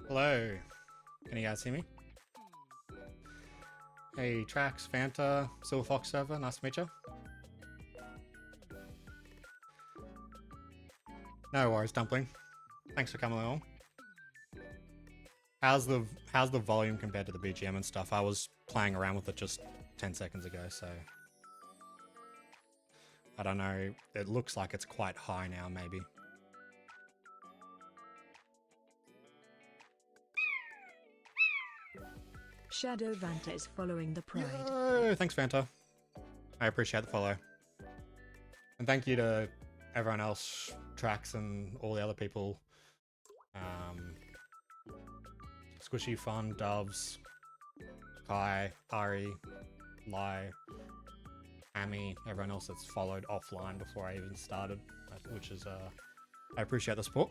Hello, can you guys hear me? Hey, Trax, Fanta, Silver Fox server, nice to meet you. No worries, Dumpling. Thanks for coming along. How's the volume compared to the BGM and stuff? I was playing around with it just 10 seconds ago, so I don't know. It looks like it's quite high now, maybe. Shadow Vanta is following the pride. Yay! Thanks, Fanta. I appreciate the follow. And thank you to everyone else, Trax and all the other people. Squishy, Fun, Doves, Kai, Ari, Lai, Amy, everyone else that's followed offline before I even started, which is, I appreciate the support.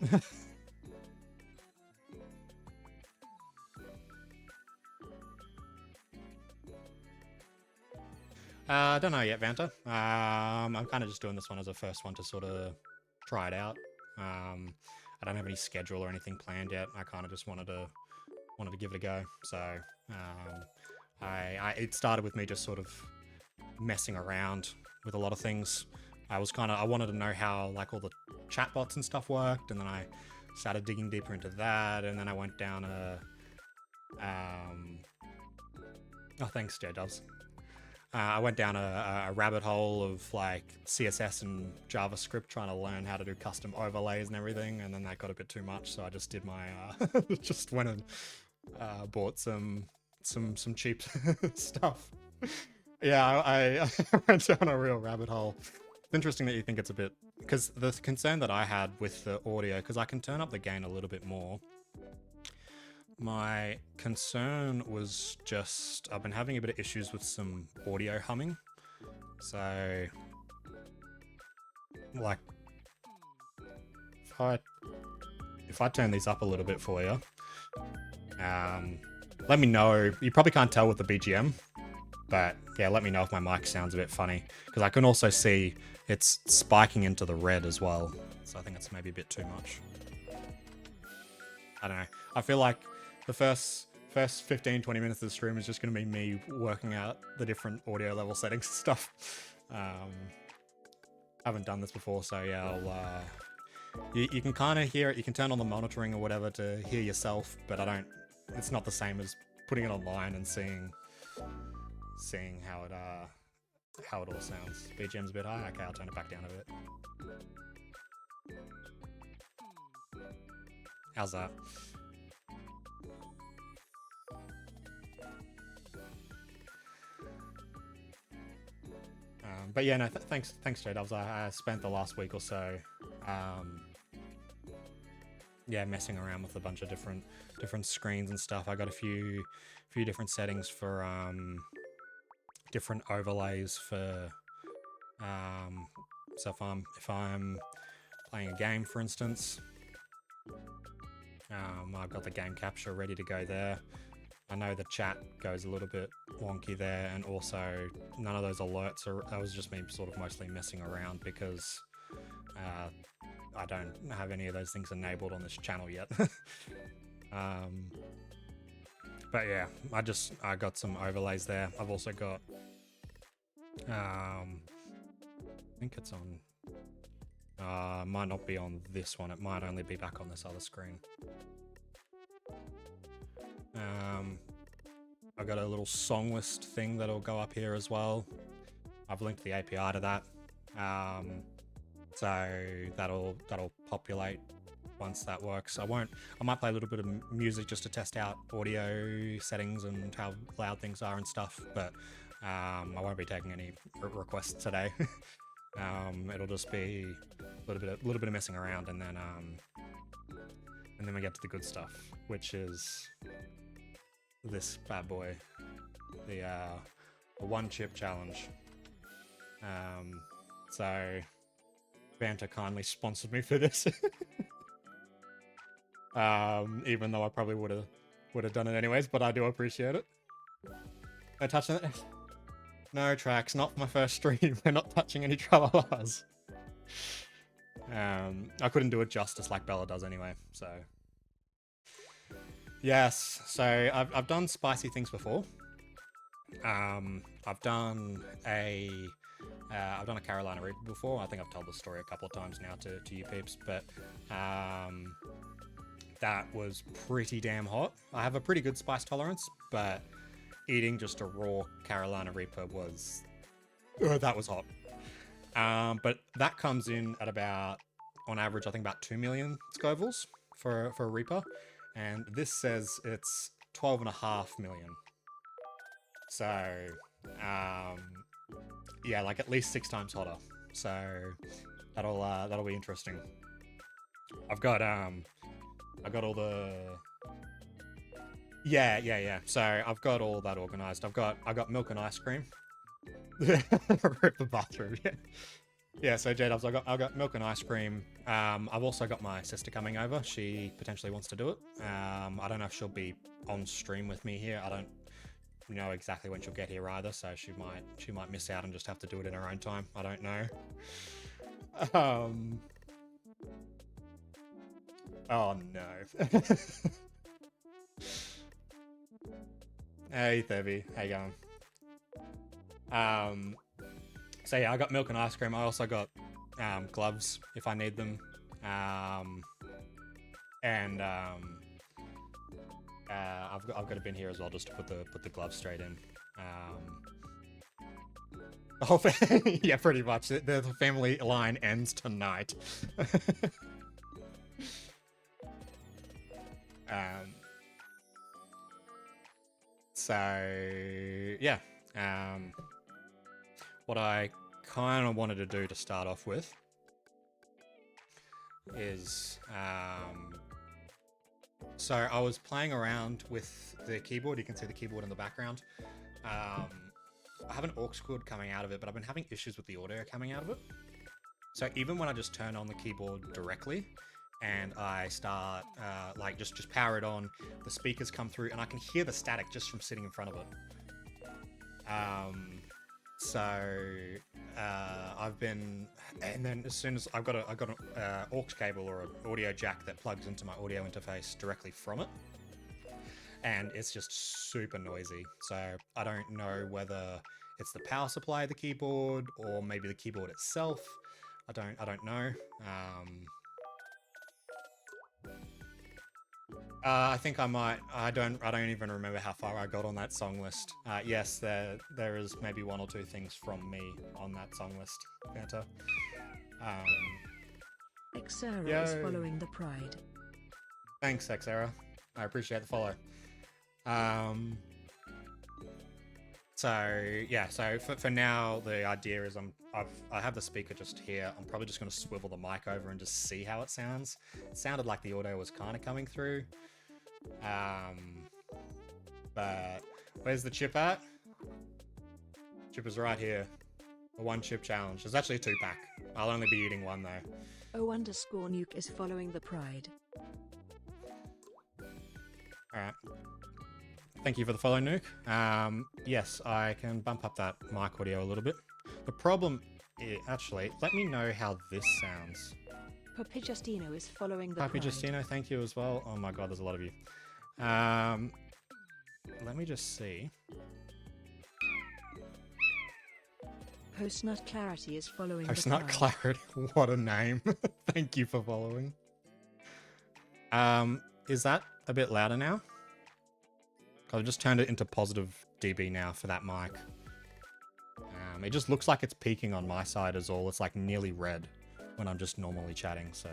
I don't know yet, Vanta. I'm kind of just doing this one as a first one to sort of try it out. I don't have any schedule or anything planned yet. I kind of just wanted to give it a go. So it started with me just sort of messing around with a lot of things. I wanted to know how like all the chatbots and stuff worked, and then I started digging deeper into that, and then I went down thanks, J-Dubs. I went down a rabbit hole of like CSS and JavaScript trying to learn how to do custom overlays and everything, and then that got a bit too much, so I just did my just went and bought some cheap stuff. Yeah, I went down a real rabbit hole. It's interesting that you think it's a bit, because the concern that I had with the audio, because I can turn up the gain a little bit more. My concern was just, I've been having a bit of issues with some audio humming. So, like, if I turn these up a little bit for you, let me know. You probably can't tell with the BGM, but yeah, let me know if my mic sounds a bit funny, because I can also see it's spiking into the red as well. So I think it's maybe a bit too much. I don't know. I feel like the first 15-20 minutes of the stream is just going to be me working out the different audio level settings and stuff. I haven't done this before, so yeah, You can kind of hear it. You can turn on the monitoring or whatever to hear yourself, but I don't. It's not the same as putting it online and seeing how it all sounds. BGM's a bit high. Okay, I'll turn it back down a bit. How's that? But yeah, no, thanks, J-Dubs. I spent the last week or so, yeah, messing around with a bunch of different screens and stuff. I got a few different settings for different overlays for so if I'm playing a game, for instance, I've got the game capture ready to go there. I know the chat goes a little bit wonky there, and also none of those alerts that was just me sort of mostly messing around because I don't have any of those things enabled on this channel yet. But yeah, I got some overlays there. I've also got I think it's on might not be on this one, it might only be back on this other screen. I got a little song list thing that'll go up here as well. I've linked the API to that, so that'll populate once that works. I might play a little bit of music just to test out audio settings and how loud things are and stuff, but I won't be taking any requests today. It'll just be a little bit of messing around, and then we get to the good stuff, which is this bad boy, the one chip challenge. So Vanta kindly sponsored me for this, even though I probably would have done it anyways, but I do appreciate it. No touching it. No tracks, not for my first stream. We're not touching any tra-la-las. I couldn't do it justice like Bella does anyway, so. Yes, so I've done spicy things before. I've done a Carolina Reaper before. I think I've told the story a couple of times now to you peeps, but that was pretty damn hot. I have a pretty good spice tolerance, but eating just a raw Carolina Reaper was that was hot. But that comes in at about, on average, I think about 2 million Scovilles for a Reaper. And this says it's 12.5 million. So, yeah, like at least 6 times hotter. So that'll be interesting. I've got all the yeah. So I've got all that organized. I got milk and ice cream. Rip the bathroom. Yeah, so J-Dubs, I got milk and ice cream. I've also got my sister coming over. She potentially wants to do it. I don't know if she'll be on stream with me here. I don't know exactly when she'll get here either, so she might miss out and just have to do it in her own time. I don't know. Oh no. Hey Thevy, how you going? So yeah, I got milk and ice cream. I also got gloves if I need them, and I've got a bin here as well just to put the gloves straight in. Oh, yeah, pretty much. The family line ends tonight. So yeah. What I kind of wanted to do to start off with is, so I was playing around with the keyboard. You can see the keyboard in the background. I have an aux cord coming out of it, but I've been having issues with the audio coming out of it. So even when I just turn on the keyboard directly and I start, like just power it on, the speakers come through and I can hear the static just from sitting in front of it. So I've been, and then as soon as I've got an aux cable or an audio jack that plugs into my audio interface directly from it, and it's just super noisy. So I don't know whether it's the power supply of the keyboard or maybe the keyboard itself. I don't know. I think I might. I don't even remember how far I got on that song list. Yes, there is maybe 1 or 2 things from me on that song list. Fanta. Xera is Yo. following the pride. Thanks, Xera. I appreciate the follow. So yeah, so for now the idea is I have the speaker just here. I'm probably just going to swivel the mic over and just see how it sounds. It sounded like the audio was kind of coming through. But where's the chip at? Chip is right here. A 1 chip challenge. There's actually a 2-pack. I'll only be eating 1 though. O_nuke is following the pride. Alright. Thank you for the follow, Nuke. Yes, I can bump up that mic audio a little bit. The problem is, actually, let me know how this sounds. Papi Justino is following the Happy pride. Justino, thank you as well. Oh my god, there's a lot of you. Let me just see. Postnut Clarity is following the Postnut pride. Clarity, what a name. Thank you for following. Is that a bit louder now? I've just turned it into positive dB now for that mic. It just looks like it's peaking on my side as all. It's like nearly red when I'm just normally chatting, so...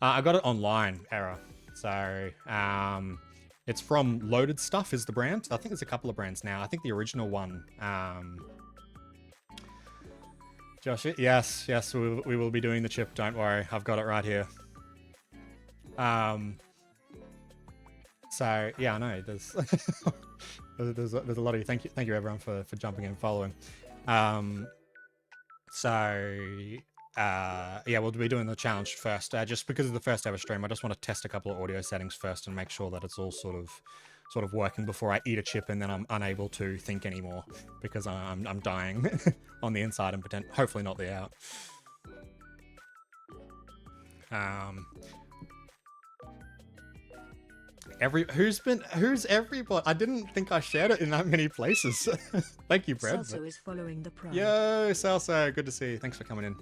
I got it online, Error. So, it's from Loaded Stuff is the brand. I think there's a couple of brands now. I think the original one... Josh, yes, we will be doing the chip, don't worry. I've got it right here. So yeah, I know there's there's a lot of you. Thank you everyone for jumping in and following. Yeah, we'll be doing the challenge first. Just because of the first ever stream, I just want to test a couple of audio settings first and make sure that it's all sort of working before I eat a chip and then I'm unable to think anymore because I'm dying on the inside and hopefully not the out. Who's everybody? I didn't think I shared it in that many places. Thank you, Brad. Celso is following the pride. Yo, Celso, good to see you. Thanks for coming in.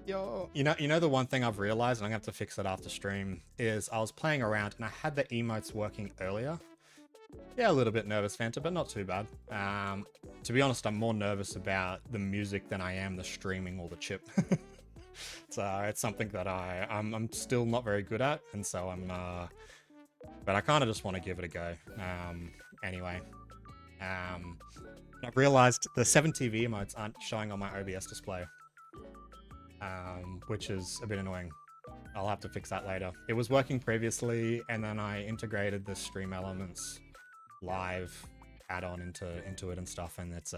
Yo, you know the one thing I've realized, and I'm gonna have to fix it after stream, is I was playing around and I had the emotes working earlier. Yeah, a little bit nervous, Fanta, but not too bad. To be honest, I'm more nervous about the music than I am the streaming or the chip. So it's something that I'm still not very good at, and so but I kind of just want to give it a go. Anyway, I've realized the 7TV emotes aren't showing on my OBS display, which is a bit annoying. I'll have to fix that later. It was working previously, and then I integrated the Stream Elements live add-on into it and stuff, and it's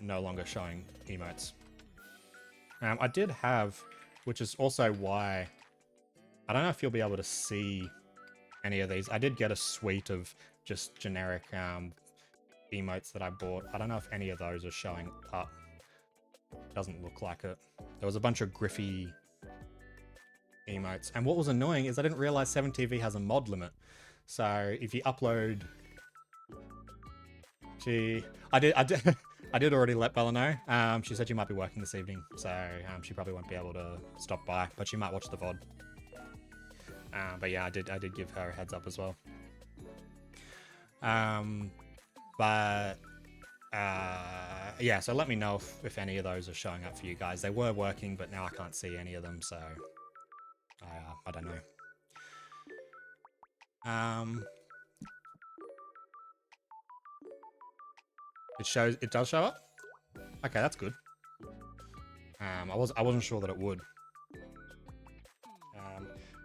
no longer showing emotes. I did have, which is also why, I don't know if you'll be able to see any of these. I did get a suite of just generic emotes that I bought. I don't know if any of those are showing up. Doesn't look like it. There was a bunch of Griffy emotes. And what was annoying is I didn't realize 7TV has a mod limit. So if you upload... I did already let Bella know. She said she might be working this evening, so she probably won't be able to stop by, but she might watch the VOD. But yeah, I did give her a heads up as well. Yeah, so let me know if any of those are showing up for you guys. They were working, but now I can't see any of them, so I don't know. It does show up? Okay, that's good. I wasn't sure that it would.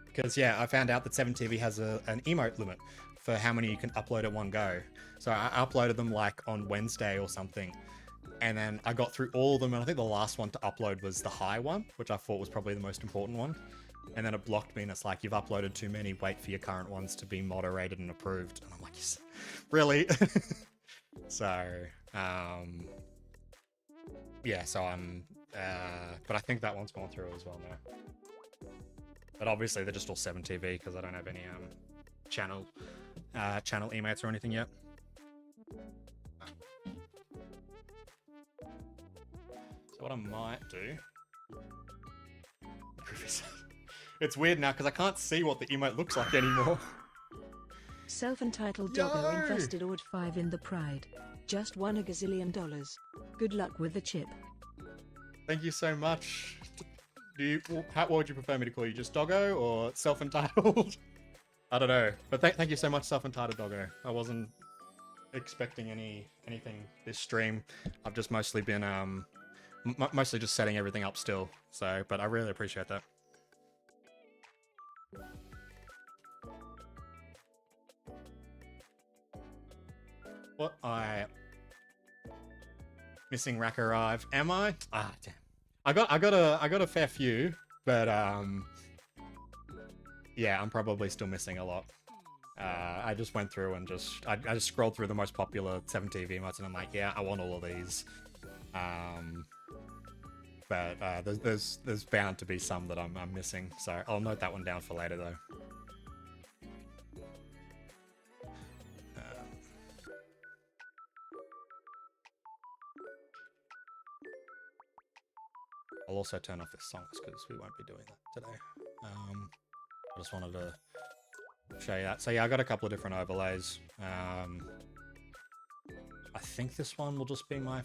Because yeah, I found out that 7TV has an emote limit for how many you can upload at one go. So I uploaded them like on Wednesday or something. And then I got through all of them, and I think the last one to upload was the high one, which I thought was probably the most important one. And then it blocked me, and it's like, you've uploaded too many, wait for your current ones to be moderated and approved. And I'm like, yes, really? So, yeah, so I'm, but I think that one's gone through as well now. But obviously they're just all 7TV because I don't have any, channel emotes or anything yet. So what I might do... It's weird now because I can't see what the emote looks like anymore. Self-entitled doggo invested odd 5 in the Pride. Just won $1 gazillion. Good luck with the chip. Thank you so much. What would you prefer me to call you? Just doggo or self-entitled? I don't know. But thank you so much, self-entitled doggo. I wasn't expecting anything this stream. I've just mostly been mostly just setting everything up still. So, but I really appreciate that. What missing rack arrive? Am I? Ah, damn. I got a fair few, but yeah, I'm probably still missing a lot. I just went through and I just scrolled through the most popular 7TV emotes, and I'm like, yeah, I want all of these. But there's bound to be some that I'm missing, so I'll note that one down for later though. I'll also turn off the songs because we won't be doing that today. I just wanted to show you that. So yeah, I got a couple of different overlays. I think this one will just be my...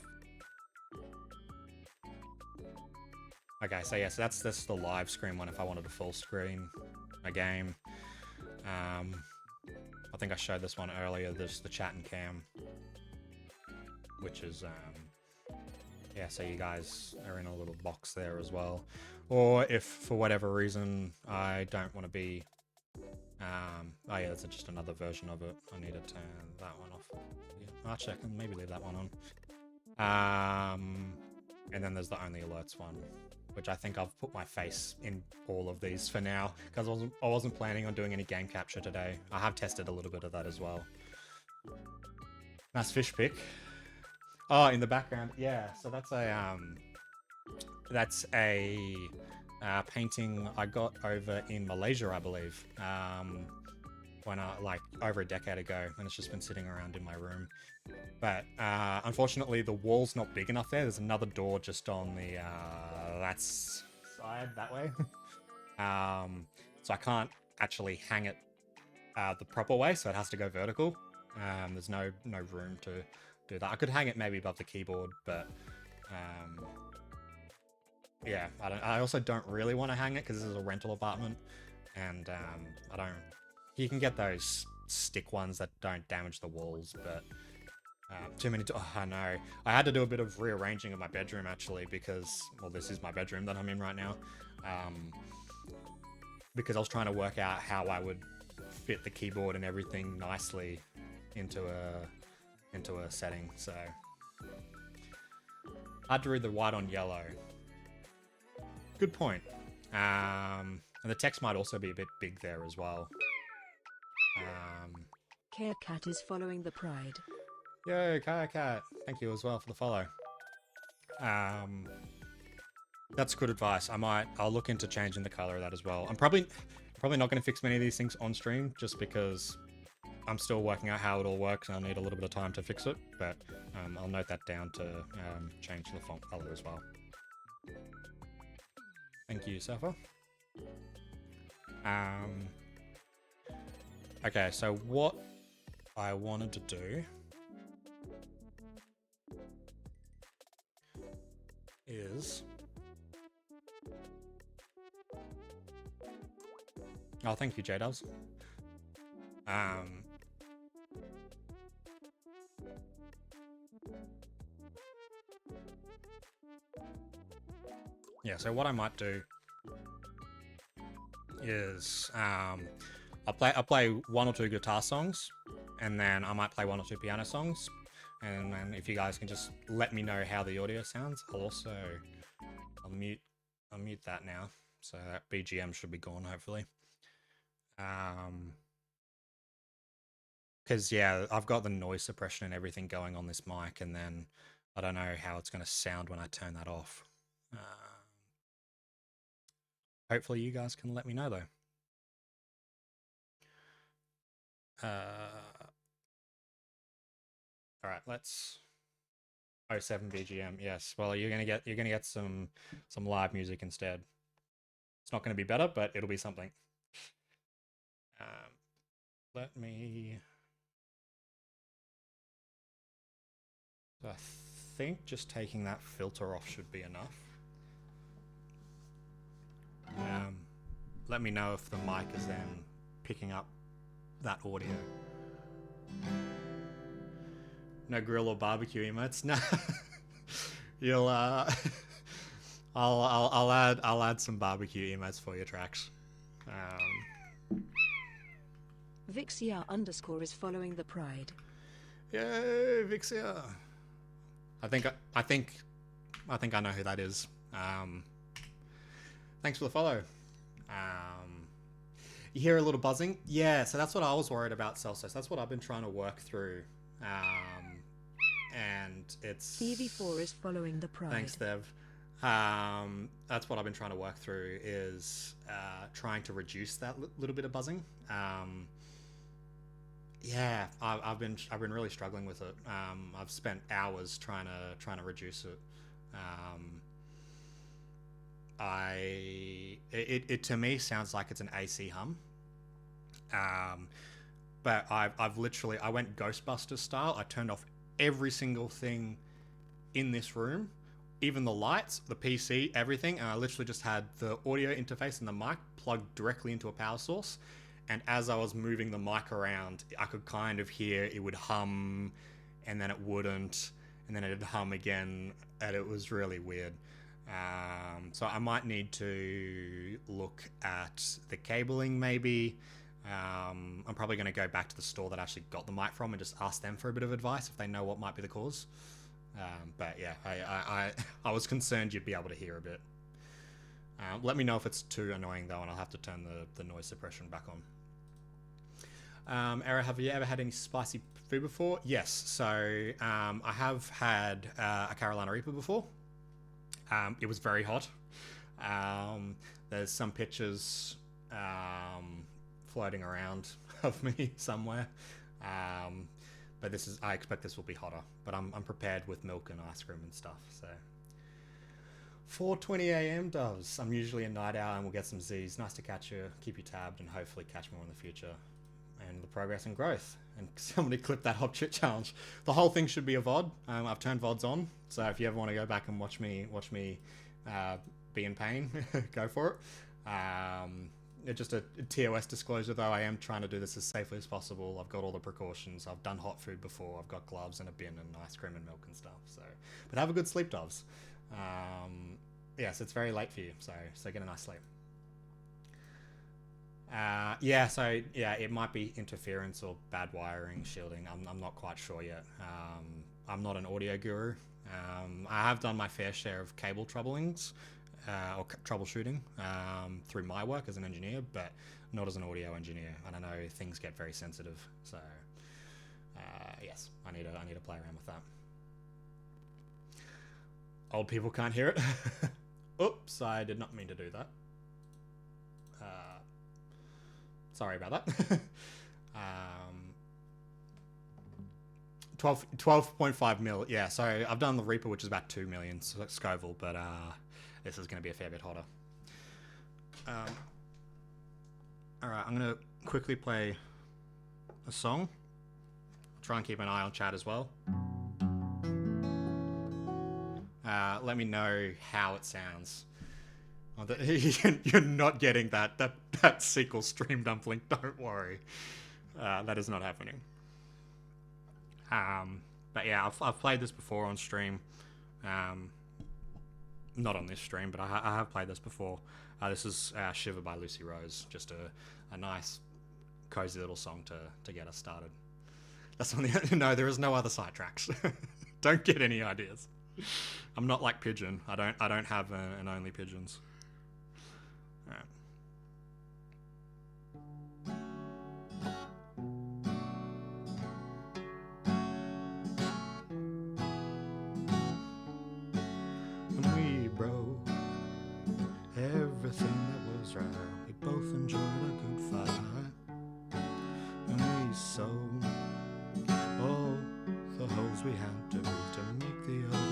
Okay, so yeah, so that's the live screen one if I wanted to full screen a game. I think I showed this one earlier, there's the chat and cam, which is... yeah, so you guys are in a little box there as well. Or if, for whatever reason, I don't want to be... oh yeah, that's just another version of it. I need to turn that one off. Yeah, actually, I can maybe leave that one on. And then there's the only alerts one, which I think I've put my face in all of these for now, because I wasn't planning on doing any game capture today. I have tested a little bit of that as well. Nice fish pick. Oh, in the background, yeah. So that's a painting I got over in Malaysia, I believe, when like over a decade ago, and it's just been sitting around in my room. But unfortunately, the wall's not big enough there. There's another door just on the that side that way, so I can't actually hang it the proper way. So it has to go vertical. There's no room to do that. I could hang it maybe above the keyboard, but yeah, I also don't really want to hang it because this is a rental apartment, and I don't... You can get those stick ones that don't damage the walls, but too many... Oh, I know. I had to do a bit of rearranging of my bedroom, actually, because... Well, this is my bedroom that I'm in right now. Because I was trying to work out how I would fit the keyboard and everything nicely into a setting, so... Hard to read the white on yellow. Good point. And the text might also be a bit big there as well. Carecat is following the Pride. Yo, Carecat. Thank you as well for the follow. That's good advice. I'll look into changing the color of that as well. I'm probably not going to fix many of these things on stream, just because I'm still working out how it all works and I'll need a little bit of time to fix it, but I'll note that down to change the font color as well. Thank you, Surfer. Okay, so what I wanted to do is... Oh, thank you, J-Dubs. Yeah, so what I might do is I'll play one or two guitar songs, and then I might play one or two piano songs, and then if you guys can just let me know how the audio sounds. I'll mute that now, so that BGM should be gone hopefully. Because yeah, I've got the noise suppression and everything going on this mic, and then I don't know how it's going to sound when I turn that off. Hopefully you guys can let me know though. All right, let's Oh, 7 BGM. Yes. Well, you're gonna get some live music instead. It's not gonna be better, but it'll be something. Um, let me. I think just taking that filter off should be enough. Um, let me know if the mic is then picking up that audio. No grill or barbecue emotes. No. You'll I'll add some barbecue emotes for your tracks. Vixia_ is following the Pride. Yay, Vixia! I think I know who that is. Thanks for the follow. You hear a little buzzing? Yeah, so that's what I was worried about, Celsius. That's what I've been trying to work through. And it's... TV4 is following the Pride. Thanks, Dev. That's what I've been trying to work through, is trying to reduce that little bit of buzzing. Yeah, I've been really struggling with it. I've spent hours trying to reduce it. It to me sounds like it's an AC hum. But I've literally, I went Ghostbusters style. I turned off every single thing in this room, even the lights, the PC, everything, and I literally just had the audio interface and the mic plugged directly into a power source. And as I was moving the mic around, I could kind of hear it would hum, and then it wouldn't, and then it'd hum again, and it was really weird. So I might need to look at the cabling maybe. I'm probably going to go back to the store that I actually got the mic from and just ask them for a bit of advice if they know what might be the cause. But yeah, I was concerned you'd be able to hear a bit. Let me know if it's too annoying though, and I'll have to turn the noise suppression back on. Era, have you ever had any spicy food before? Yes. So I have had a Carolina Reaper before. It was very hot. There's some pictures floating around of me somewhere. But I expect this will be hotter. But I'm prepared with milk and ice cream and stuff. So 4:20 a.m. doves. I'm usually a night owl and we'll get some Z's. Nice to catch you, keep you tabbed, and hopefully catch more in the future. And the progress and growth. And somebody clip that hop chit challenge. The whole thing should be a VOD. I've turned VODs on, so if you ever want to go back and watch me be in pain, go for it. Just a TOS disclosure though, I am trying to do this as safely as possible. I've got all the precautions. I've done hot food before. I've got gloves and a bin and ice cream and milk and stuff. So, but have a good sleep, doves. Yes, it's very late for you, so get a nice sleep. It might be interference or bad wiring, shielding. I'm not quite sure yet. I'm not an audio guru. I have done my fair share of cable troublings or troubleshooting through my work as an engineer, but not as an audio engineer. And I know things get very sensitive, so yes, I need to play around with that. Old people can't hear it. Oops, I did not mean to do that. Sorry about that. 12.5 mil. Yeah, so I've done the Reaper, which is about 2 million Scoville, but this is going to be a fair bit hotter. Alright, I'm going to quickly play a song. Try and keep an eye on chat as well. Let me know how it sounds. You're not getting that sequel stream dumpling. Don't worry, that is not happening. But yeah, I've played this before on stream. Not on this stream, but I have played this before. This is Shiver by Lucy Rose. Just a nice, cozy little song to get us started. That's on the no. There is no other sidetracks. Don't get any ideas. I'm not like Pigeon. I don't have an only pigeons. Alright. And we broke everything that was right. We both enjoyed a good fight. And we sold all the holes we had to make the other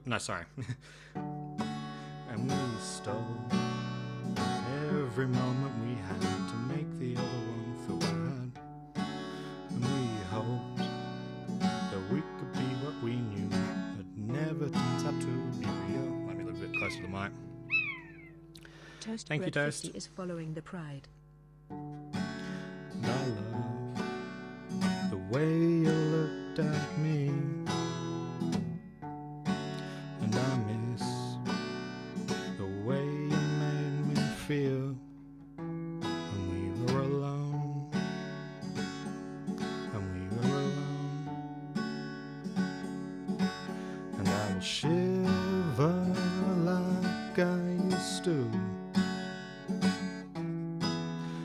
No, sorry. And we stole every moment we had to make the other one feel bad. And we hoped that we could be what we knew, but never turns out to be real. Let me look a bit closer to the mic. Toast Thank you, Bread Toast. 50 is following the pride. And I love the way you looked at me, and I miss the way you made me feel when we were alone, and I will shiver like I used to,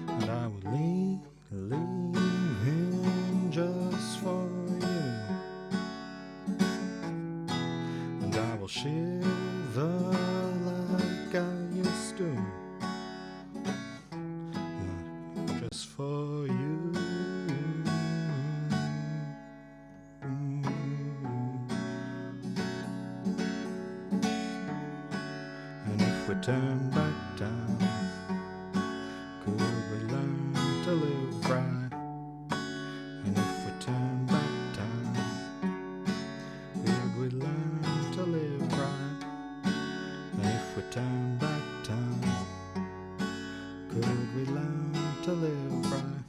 and I will leave him just for you, and I will shiver like I used to, just for you. And if we turn back time, could we learn to live right? And if we turn back time, could we learn to live right? And if we turn back time, could we learn to live right?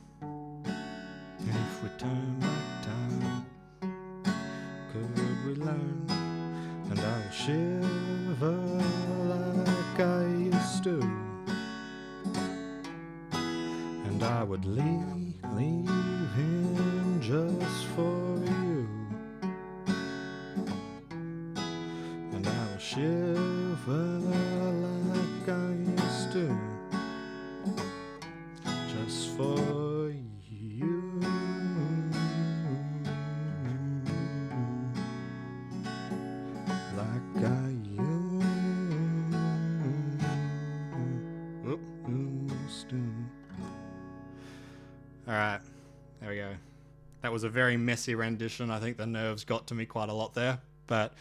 And if we turn back time, could we learn? And I will shiver like I used to, and I would leave him just for you, and I will shiver like I used to, just for you. Like I used to. Alright, there we go. That was a very messy rendition. I think the nerves got to me quite a lot there, but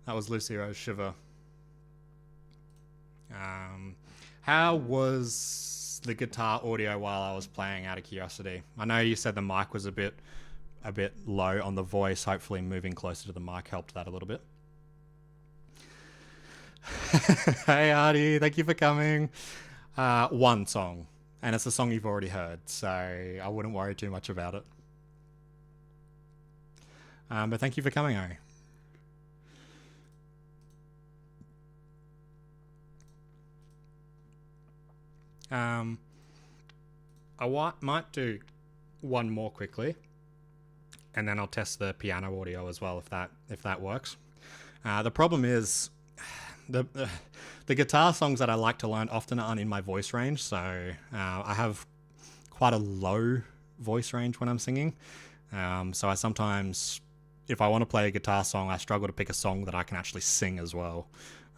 that was Lucy Rose Shiver. How was the guitar audio while I was playing, out of curiosity? I know you said the mic was a bit low on the voice. Hopefully moving closer to the mic helped that a little bit. Hey Artie, thank you for coming. One song, and it's a song you've already heard, so I wouldn't worry too much about it. But thank you for coming, Ari. I might do one more quickly, and then I'll test the piano audio as well if that works. The problem is the guitar songs that I like to learn often aren't in my voice range, so I have quite a low voice range when I'm singing. So I sometimes, if I want to play a guitar song, I struggle to pick a song that I can actually sing as well.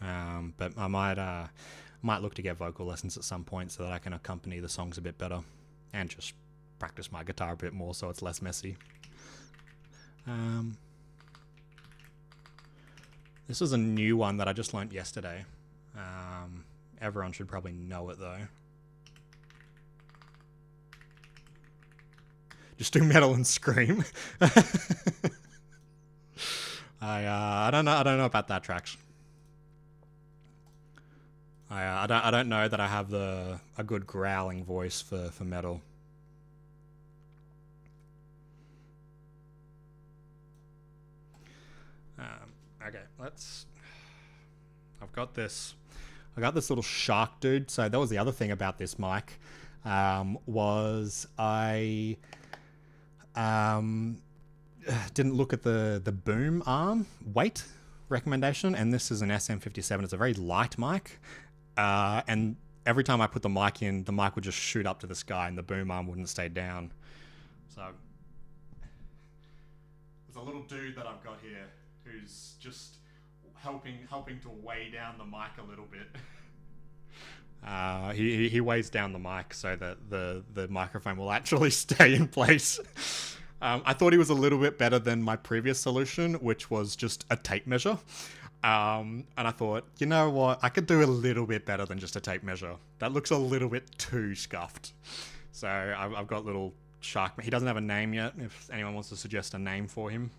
But I might look to get vocal lessons at some point so that I can accompany the songs a bit better and just practice my guitar a bit more so it's less messy. This is a new one that I just learnt yesterday. Everyone should probably know it though. Just do metal and scream. I don't know about that, Trax. I don't know that I have a good growling voice for metal. Okay, I got this little shark dude. So that was the other thing about this mic, was I didn't look at the boom arm weight recommendation, and this is an SM57. It's a very light mic, and every time I put the mic in, the mic would just shoot up to the sky, and the boom arm wouldn't stay down. So there's a little dude that I've got here who's just helping to weigh down the mic a little bit. He weighs down the mic so that the microphone will actually stay in place. I thought he was a little bit better than my previous solution, which was just a tape measure. And I thought, you know what? I could do a little bit better than just a tape measure. That looks a little bit too scuffed. So I've got little shark. He doesn't have a name yet. If anyone wants to suggest a name for him,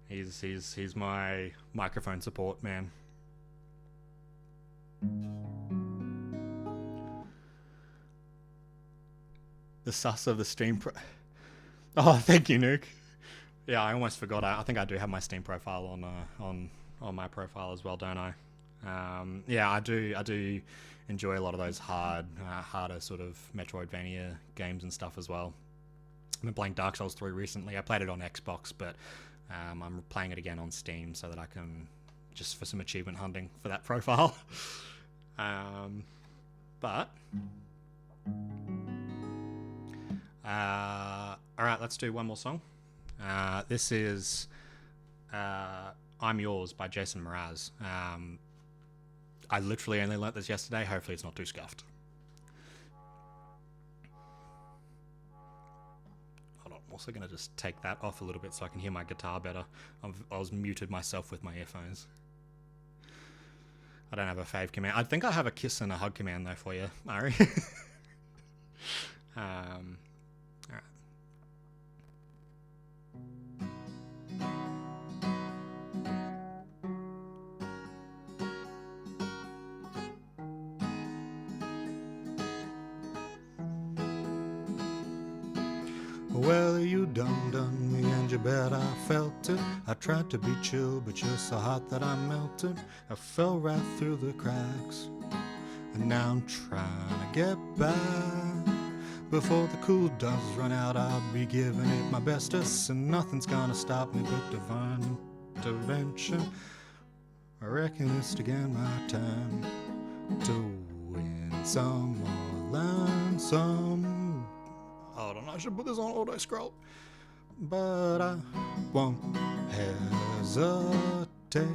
he's my microphone support man. The sus of the Steam Pro. Oh, thank you, Nuke. Yeah, I almost forgot. I think I do have my Steam profile on my profile as well, don't I? Yeah, I do enjoy a lot of those harder sort of Metroidvania games and stuff as well. I've been playing Dark Souls 3 recently. I played it on Xbox, but I'm playing it again on Steam so that I can just for some achievement hunting for that profile. But all right, let's do one more song. This is I'm Yours by Jason Mraz. I literally only learnt this yesterday. Hopefully it's not too scuffed. Hold on, I'm also going to just take that off a little bit so I can hear my guitar better. I was muted myself with my earphones. I don't have a fave command. I think I have a kiss and a hug command though for you, Ari. Alright. Well, you done me and you bet I felt it. I tried to be chill, but you're so hot that I melted. I fell right through the cracks, and now I'm trying to get back. Before the cool does run out, I'll be giving it my bestest, and nothing's gonna stop me but divine intervention. I reckon it's again my time to win some or learn some. Hold on, I should put this on auto scroll. But I won't hesitate.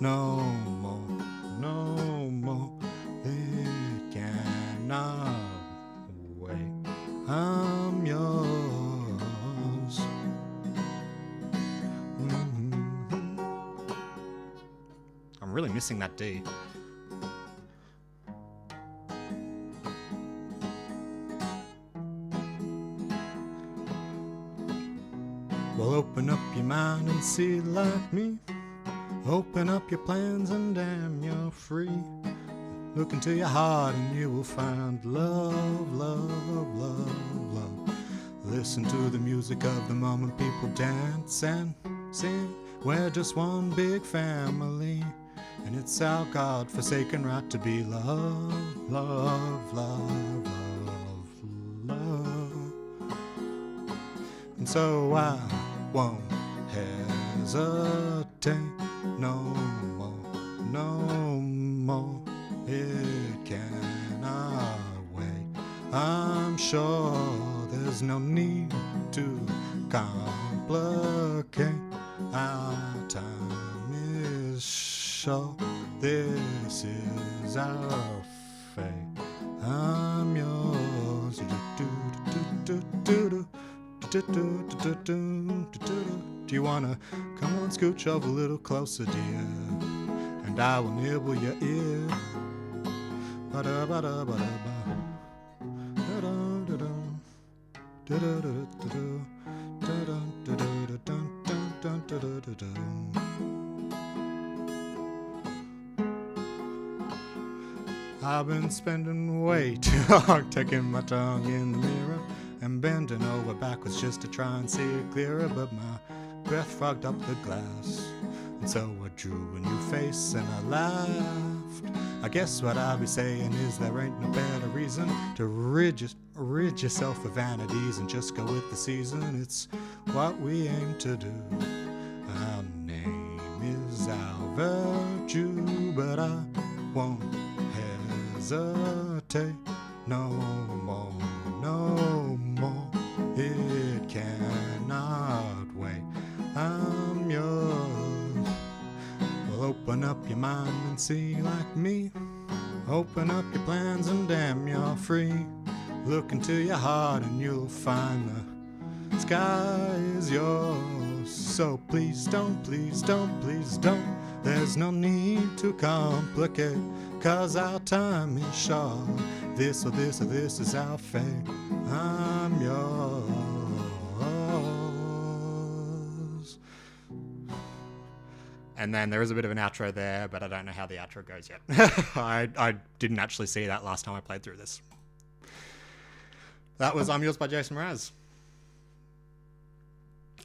No more, no more. It cannot wait. I'm yours. Mm-hmm. I'm really missing that D. Well, open up your mind and see like me. Open up your plans and damn, you're free. Look into your heart and you will find love, love, love, love. Listen to the music of the moment, people dance and sing. We're just one big family, and it's our God-forsaken right to be love, love, love, love, love. And so I won't hesitate no more, no more. It cannot wait. I'm sure there's no need to complicate. Our time is short. This is our fate. I'm yours. Do you wanna come on, scooch over a little closer, dear, and I will nibble your ear. I've been spending way too long taking my tongue in the mirror and bending over backwards just to try and see it clearer, but my breath fogged up the glass, and so I drew a new face and I laughed. I guess what I'll be saying is there ain't no better reason to rid yourself of vanities and just go with the season. It's what we aim to do. Our name is our virtue, but I won't hesitate no more, no more. It cannot wait. I'm yours. Well, open up your mind and see like me. Open up your plans and damn, you're free. Look into your heart and you'll find the sky is yours. So please don't, please don't, please don't. There's no need to complicate, 'cause our time is short. This or this or this is our fate. I'm yours. And then there is a bit of an outro there, but I don't know how the outro goes yet. I didn't actually see that last time I played through this. That was I'm Yours by Jason Mraz.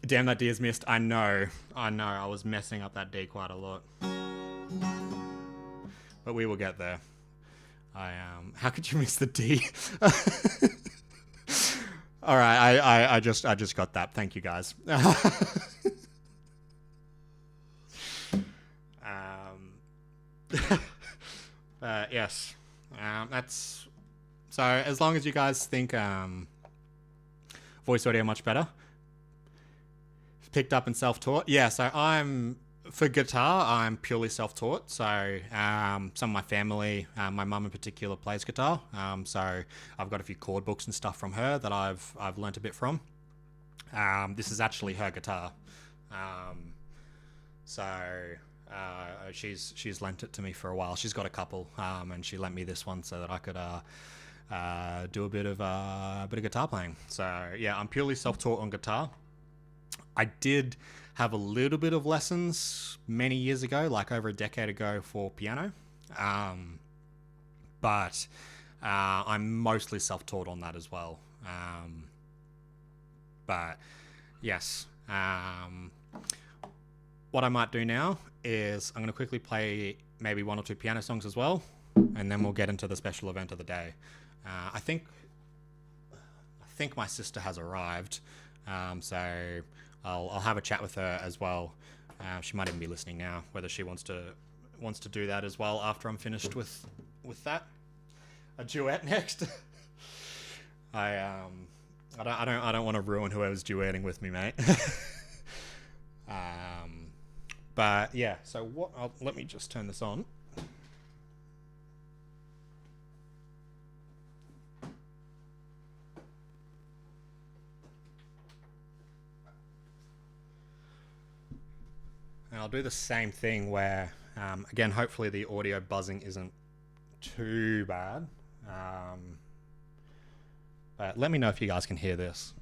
Damn, that D is missed. I know. I was messing up that D quite a lot. But we will get there. How could you miss the D? All right, I just got that. Thank you, guys. Yes. That's so. As long as you guys think voice audio much better, picked up and self-taught. Yeah. So for guitar, I'm purely self-taught. So some of my family, my mum in particular, plays guitar. So I've got a few chord books and stuff from her that I've learnt a bit from. This is actually her guitar. She's lent it to me for a while. She's got a couple, and she lent me this one so that I could do a bit of guitar playing. So yeah, I'm purely self-taught on guitar. I did have a little bit of lessons many years ago, like over a decade ago, for piano, but I'm mostly self-taught on that as well. But yes. What I might do now is I'm going to quickly play maybe one or two piano songs as well, and then we'll get into the special event of the day. I think my sister has arrived, so I'll have a chat with her as well. She might even be listening now. Whether she wants to do that as well after I'm finished with that. A duet next. I don't want to ruin whoever's duetting with me, mate. But yeah, so let me just turn this on. And I'll do the same thing where, again, hopefully the audio buzzing isn't too bad. But let me know if you guys can hear this.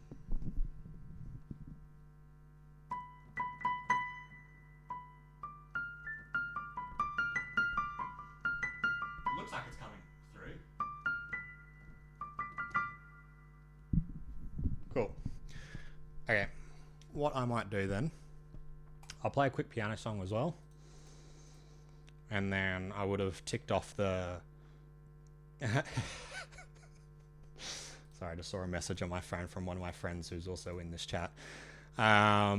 Looks like it's coming through. Cool. Okay, what I might do then, I'll play a quick piano song as well, and then I would have ticked off the sorry, I just saw a message on my phone from one of my friends who's also in this chat. Yeah,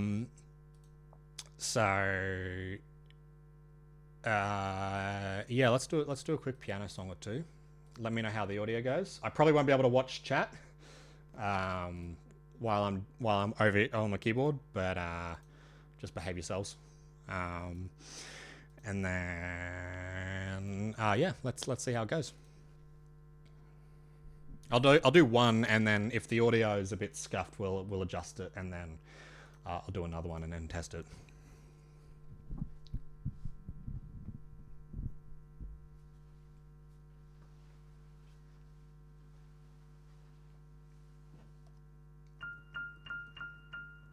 let's do a quick piano song or two. Let me know how the audio goes. I probably won't be able to watch chat while I'm over on the keyboard, but just behave yourselves. And then yeah, let's see how it goes. I'll do one, and then if the audio is a bit scuffed, we'll adjust it, and then I'll do another one and then test it.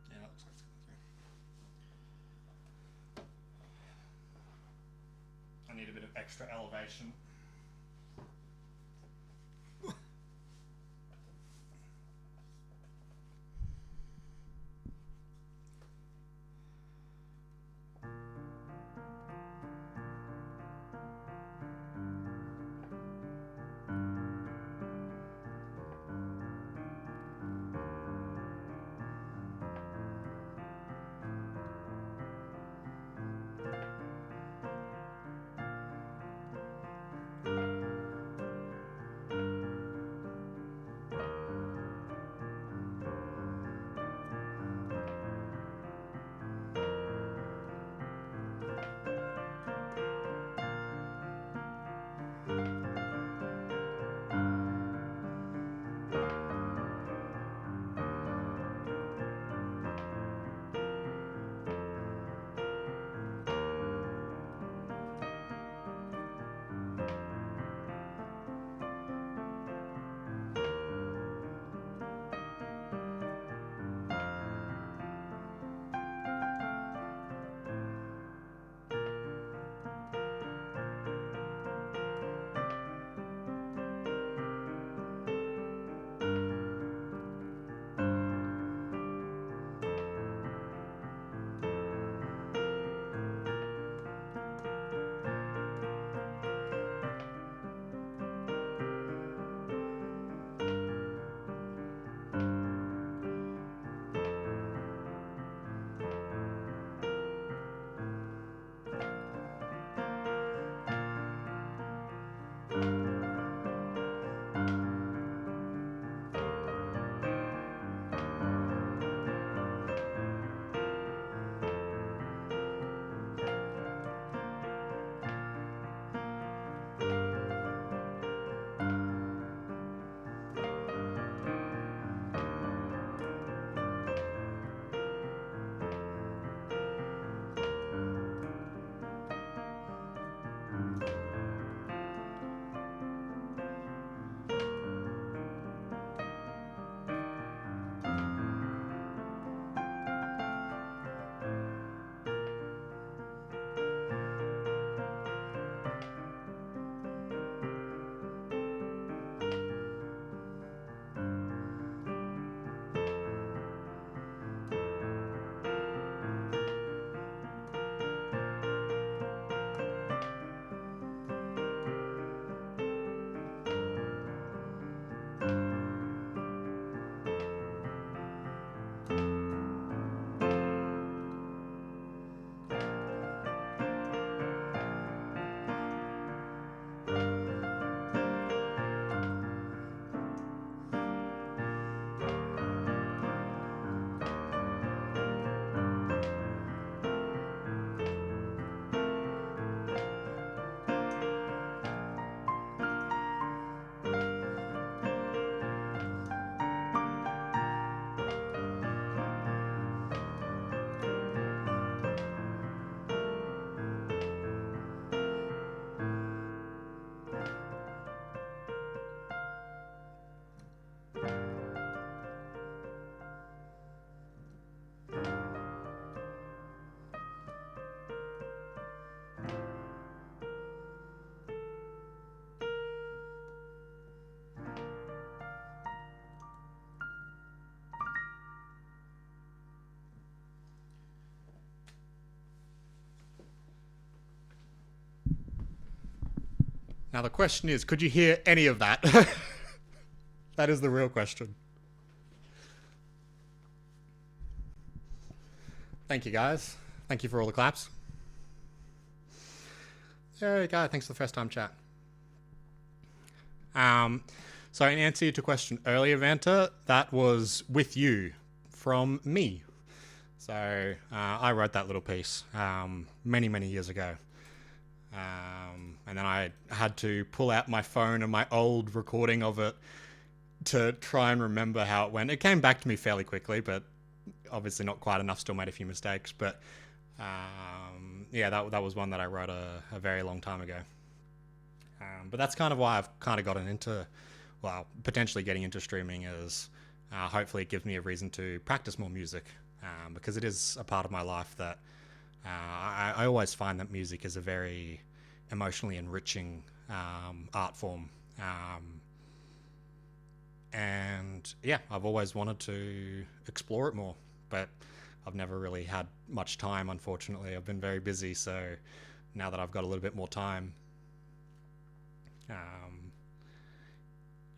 Yeah, that looks like it's coming through. I need a bit of extra elevation. Now the question is, could you hear any of that? That is the real question. Thank you, guys. Thank you for all the claps. There you go. Thanks for the first time chat. So in answer to question earlier, Vanta, that was with you from me. So I wrote that little piece many years ago. And then I had to pull out my phone and my old recording of it to try and remember how it went. It came back to me fairly quickly, but obviously not quite enough. Still made a few mistakes. But yeah, that was one that I wrote a very long time ago. But that's kind of why I've kind of gotten into, well, potentially getting into streaming, is hopefully it gives me a reason to practice more music, because it is a part of my life that I always find that music is a very emotionally enriching art form. And yeah, I've always wanted to explore it more, but I've never really had much time, unfortunately. I've been very busy, so now that I've got a little bit more time, you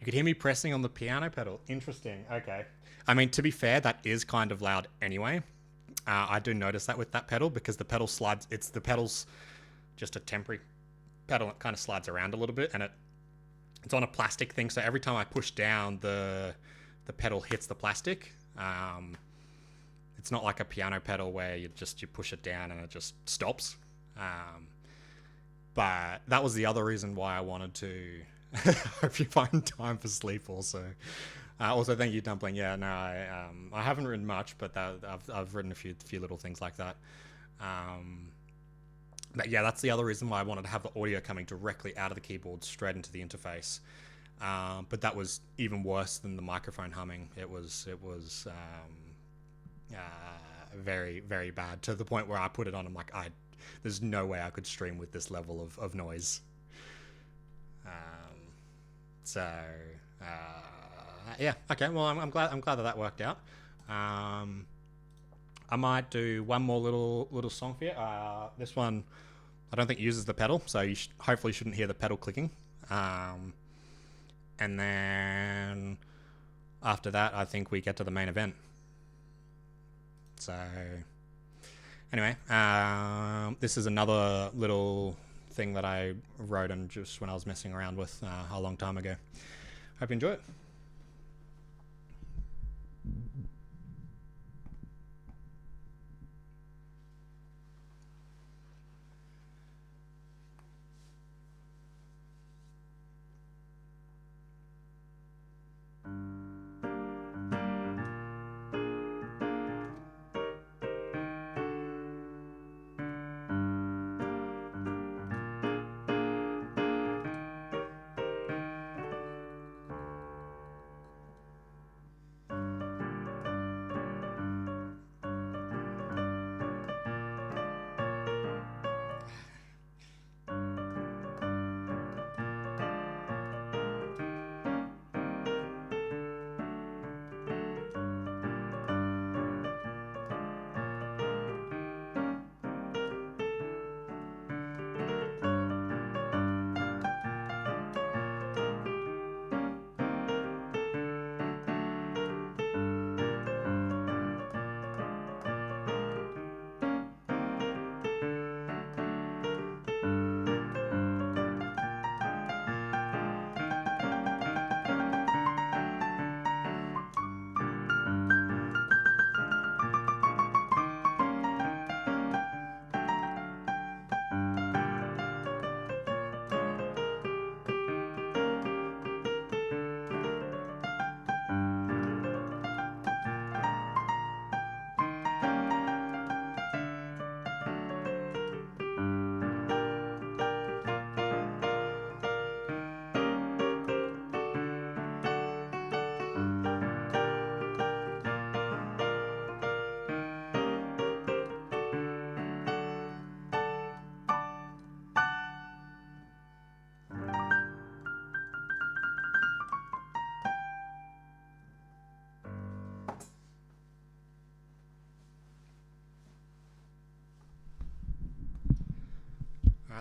could hear me pressing on the piano pedal. Interesting. Okay. I mean, to be fair, that is kind of loud anyway. I do notice that with that pedal, because the pedal slides. The pedal's just a temporary pedal. It kind of slides around a little bit, and it's on a plastic thing. So every time I push down, the pedal hits the plastic. It's not like a piano pedal where you push it down and it just stops. But that was the other reason why I wanted to. Hope you find time for sleep also. Also, thank you, Dumpling. Yeah, no, I haven't written much, but I've written a few little things like that. But yeah, that's the other reason why I wanted to have the audio coming directly out of the keyboard straight into the interface. But that was even worse than the microphone humming. It was very, very bad, to the point where I put it on. I'm like, there's no way I could stream with this level of noise. Yeah, okay. Well, I'm glad that worked out. I might do one more little song for you. This one, I don't think uses the pedal, so you hopefully shouldn't hear the pedal clicking. And then after that, I think we get to the main event. So anyway, this is another little thing that I wrote and just when I was messing around with a long time ago. Hope you enjoy it.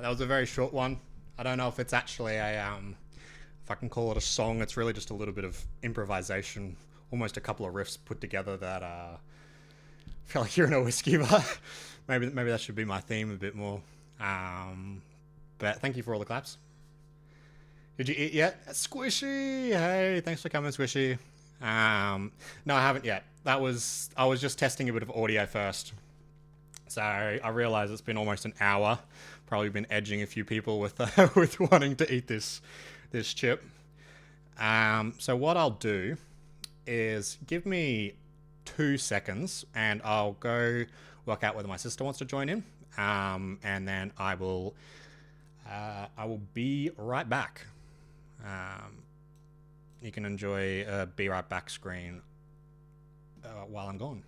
That was a very short one. I don't know if it's actually a if I can call it a song. It's really just a little bit of improvisation, almost a couple of riffs put together that feel like you're in a whiskey bar. Maybe that should be my theme a bit more. But thank you for all the claps. Did you eat yet? Squishy! Hey, thanks for coming, Squishy. No, I haven't yet. I was just testing a bit of audio first. So I realize it's been almost an hour. Probably been edging a few people with with wanting to eat this chip. So what I'll do is give me 2 seconds, and I'll go work out whether my sister wants to join in, and then I will be right back. You can enjoy a be right back screen while I'm gone.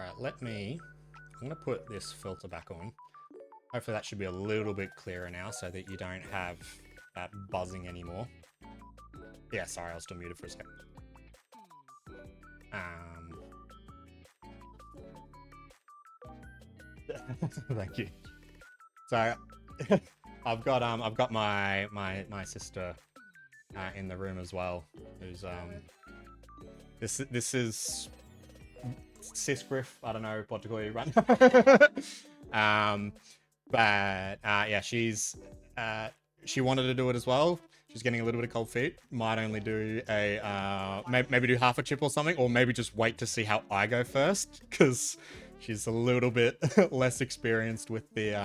Alright, I'm going to put this filter back on. Hopefully that should be a little bit clearer now so that you don't have that buzzing anymore. Yeah, sorry, I was still muted for a second. Thank you. So I've got my sister in the room as well, who's this is cis Griff. I don't know what to call you right now. But yeah, she wanted to do it as well. She's getting a little bit of cold feet. Might only do a maybe do half a chip or something, or maybe just wait to see how I go first, because she's a little bit less experienced with the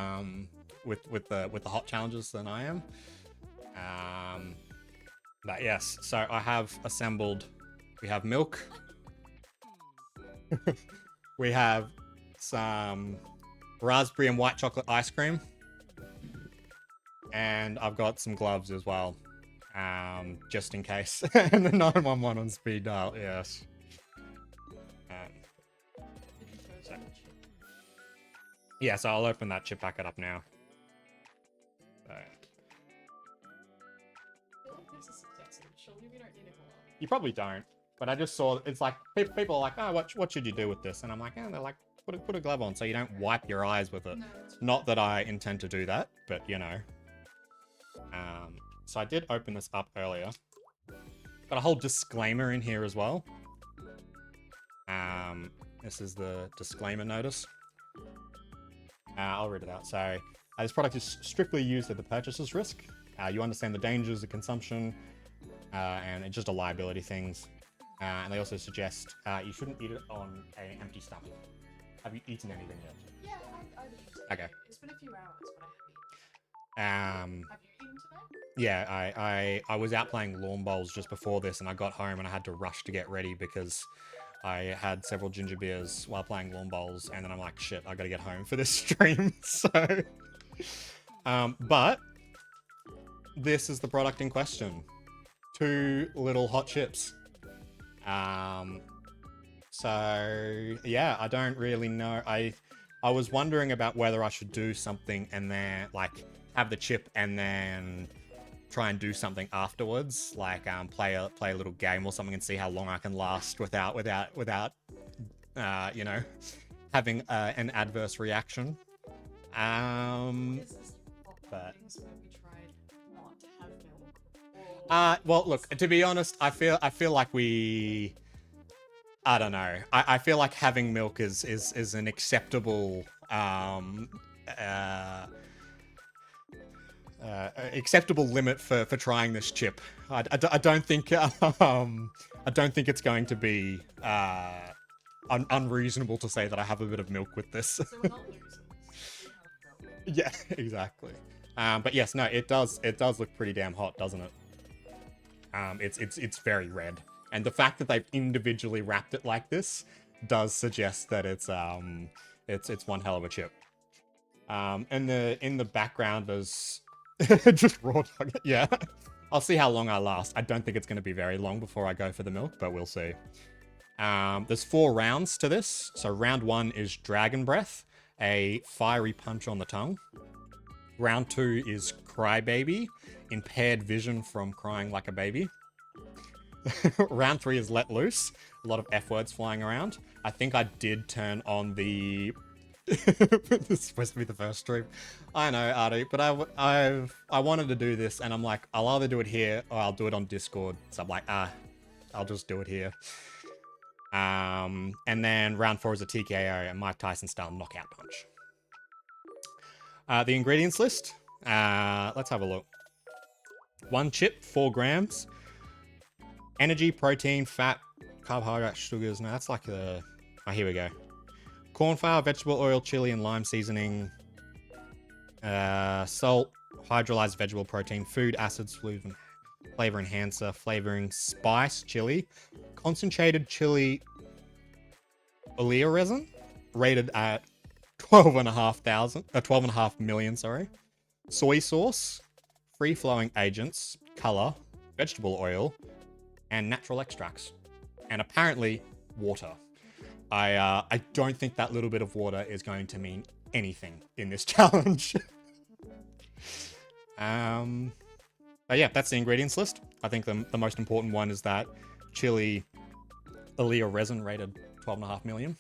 with the hot challenges than I am. But yes, so I have assembled. We have milk. We have some raspberry and white chocolate ice cream, and I've got some gloves as well, just in case. And the 911 on speed dial, yes. So. Yeah, so I'll open that chip packet up now. So. You probably don't, but I just saw it's like people are like, oh, what should you do with this? And I'm like, oh, they're like, put a glove on so you don't wipe your eyes with it. No, not that I intend to do that, but you know. So I did open this up earlier. Got a whole disclaimer in here as well. This is the disclaimer notice. I'll read it out. So, this product is strictly used at the purchaser's risk. You understand the dangers of consumption, and it's just a liability things. And they also suggest you shouldn't eat it on an empty stomach. Have you eaten anything yet? Yeah, I've eaten. Okay. It's been a few hours, but I have eaten. Have you eaten today? Yeah, I was out playing lawn bowls just before this, and I got home and I had to rush to get ready because I had several ginger beers while playing lawn bowls, and then I'm like, shit, I gotta get home for this stream. So, but this is the product in question. 2 little hot chips. So yeah, I don't really know. I was wondering about whether I should do something and then like have the chip and then try and do something afterwards, like play a little game or something and see how long I can last without you know, having an adverse reaction. Is this but things where we tried not to have milk? Well, look, to be honest, I feel like I don't know. I feel like having milk is an acceptable acceptable limit for trying this chip. I don't think I don't think it's going to be unreasonable to say that I have a bit of milk with this. So we're not losers. Yeah, exactly. But yes, no, it does look pretty damn hot, doesn't it? It's very red. And the fact that they've individually wrapped it like this does suggest that it's one hell of a chip. And in the background there's just raw dog. Yeah. I'll see how long I last. I don't think it's going to be very long before I go for the milk, but we'll see. There's 4 rounds to this. So round 1 is Dragon Breath, a fiery punch on the tongue. Round 2 is Crybaby, impaired vision from crying like a baby. Round 3 is Let Loose. A lot of F words flying around. I think I did turn on the... This is supposed to be the first stream. I know, Artie, but I wanted to do this, and I'm like, I'll either do it here or I'll do it on Discord. So I'm like, I'll just do it here. And then round 4 is a TKO, a Mike Tyson style knockout punch. The ingredients list. Let's have a look. 1 chip, 4 grams. Energy, protein, fat, carbohydrate, sugars. No, that's like the... Oh, here we go. Corn flour, vegetable oil, chili, and lime seasoning. Salt, hydrolyzed vegetable protein, food, acids, flavor enhancer, flavoring, spice, chili. Concentrated chili olea resin, rated at 12.5 million, sorry. Soy sauce, free-flowing agents, color, vegetable oil, and natural extracts. And apparently, water. I don't think that little bit of water is going to mean anything in this challenge. But yeah, that's the ingredients list. I think the most important one is that chili Aaliyah resin rated 12.5 million.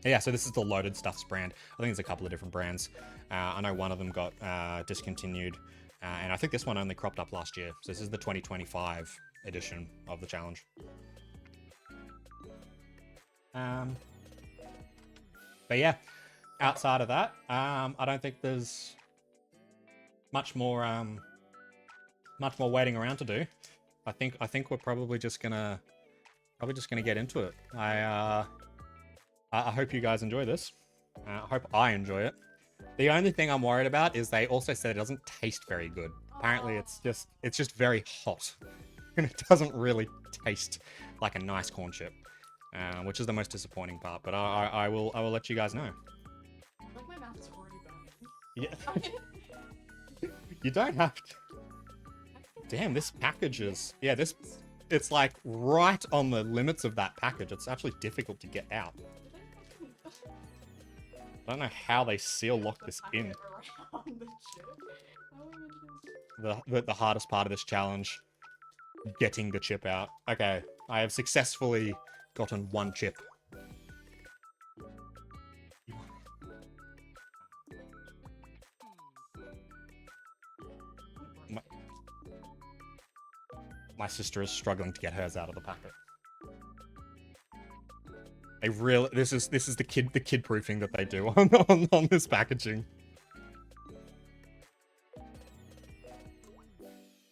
Yeah, so this is the Loaded Stuffs brand. I think there's a couple of different brands. I know one of them got discontinued, and I think this one only cropped up last year. So this is the 2025 edition of the challenge. But yeah, outside of that, I don't think there's much more waiting around to do. I think we're probably just gonna get into it. I hope you guys enjoy this. I hope I enjoy it. The only thing I'm worried about is they also said it doesn't taste very good. Apparently, it's just very hot, and it doesn't really taste like a nice corn chip, which is the most disappointing part. But I will let you guys know. Like my mouth is already burning. Yeah. You don't have to. Damn, this package is... Yeah, it's like right on the limits of that package. It's actually difficult to get out. I don't know how they seal lock this in. The hardest part of this challenge, getting the chip out. Okay, I have successfully gotten one chip. My sister is struggling to get hers out of the packet. They really, this is the kid proofing that they do on this packaging.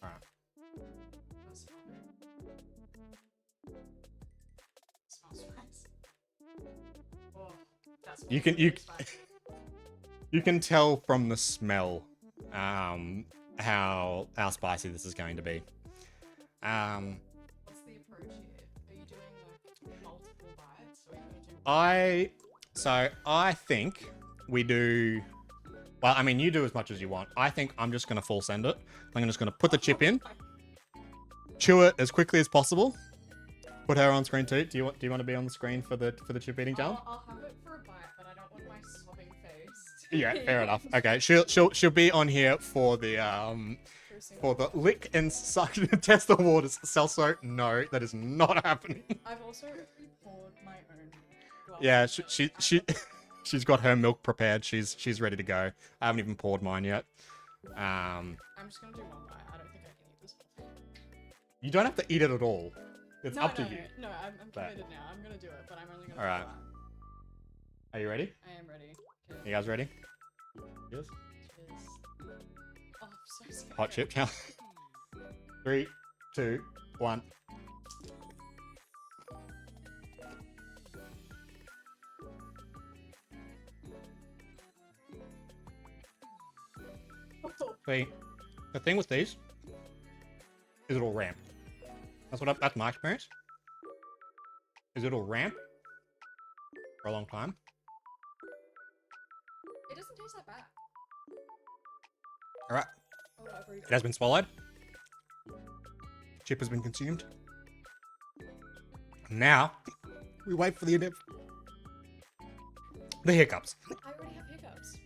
All right. You can tell from the smell how spicy this is going to be. What's the approach here? Are you doing like multiple bites, or are you gonna do? I think we do. Well, I mean, you do as much as you want. I think I'm just gonna full send it. I'm just gonna put the chip in, chew it as quickly as possible. Put her on screen too. Do you want to be on the screen for the chip eating challenge? I'll have it for a bite, but I don't want my sobbing face. Yeah, fair enough. Okay, she'll be on here for the lick and suck test the waters. Celso, no, that is not happening. I've also poured my own glass. Yeah, she's got her milk prepared. She's ready to go. I haven't even poured mine yet. I'm just gonna do one bite. I don't think I can eat this whole thing. You don't have to eat it at all. It's up to you. No, I'm committed now. I'm gonna do it, but I'm only gonna. All right. Are you ready? I am ready. You guys ready? Yes. Cheers. Oh, I'm so scared. Hot chip challenge. 3, 2, 1. See, the thing with these is it'll ramp. That's my experience. Is it'll ramp for a long time. It doesn't taste that bad. All right. Oh, I've already It has been swallowed. Chip has been consumed. Now, we wait for the hiccups. I already have hiccups.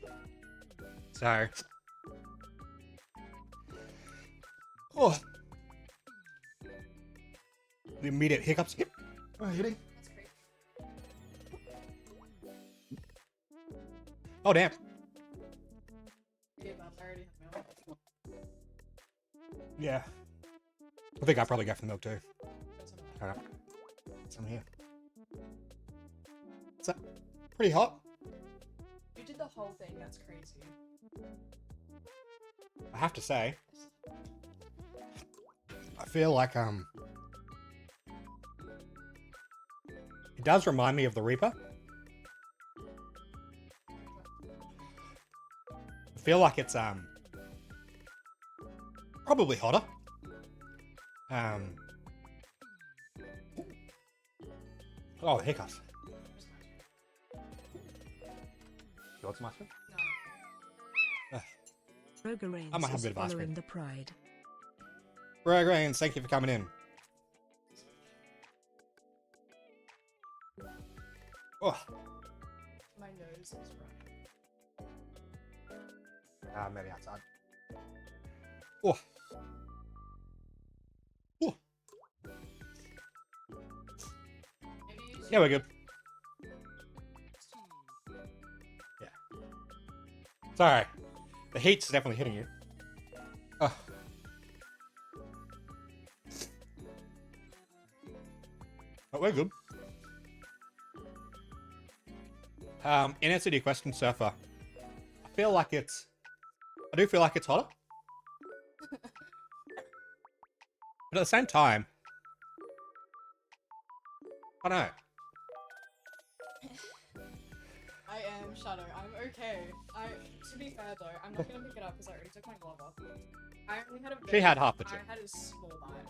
So, the immediate hiccups. Yep. Oh, hitting. That's great. Oh, damn. Give up. I already have milk. Yeah. I think I probably got some milk too. That's enough. All right. Some here. Is that pretty hot? You did the whole thing. That's crazy. I have to say, I feel like it does remind me of the Reaper. I feel like it's probably hotter. Oh, hiccups. You want some ice cream? No. Roger Reigns I might have a is bit of ice cream. following the pride. Roger Reigns, thank you for coming in. Oh, My nose is running. maybe outside. Oh. Oh. Maybe you should Yeah, we're good. Yeah. Sorry. The heat's definitely hitting you. Oh. But we're good. In answer to your question, Surfer, I do feel like it's hotter. But at the same time, I don't know. I am Shadow. I'm okay. To be fair though, I'm not gonna pick it up because I already took my glove off. I only had a She had half the chip. I had a small bite.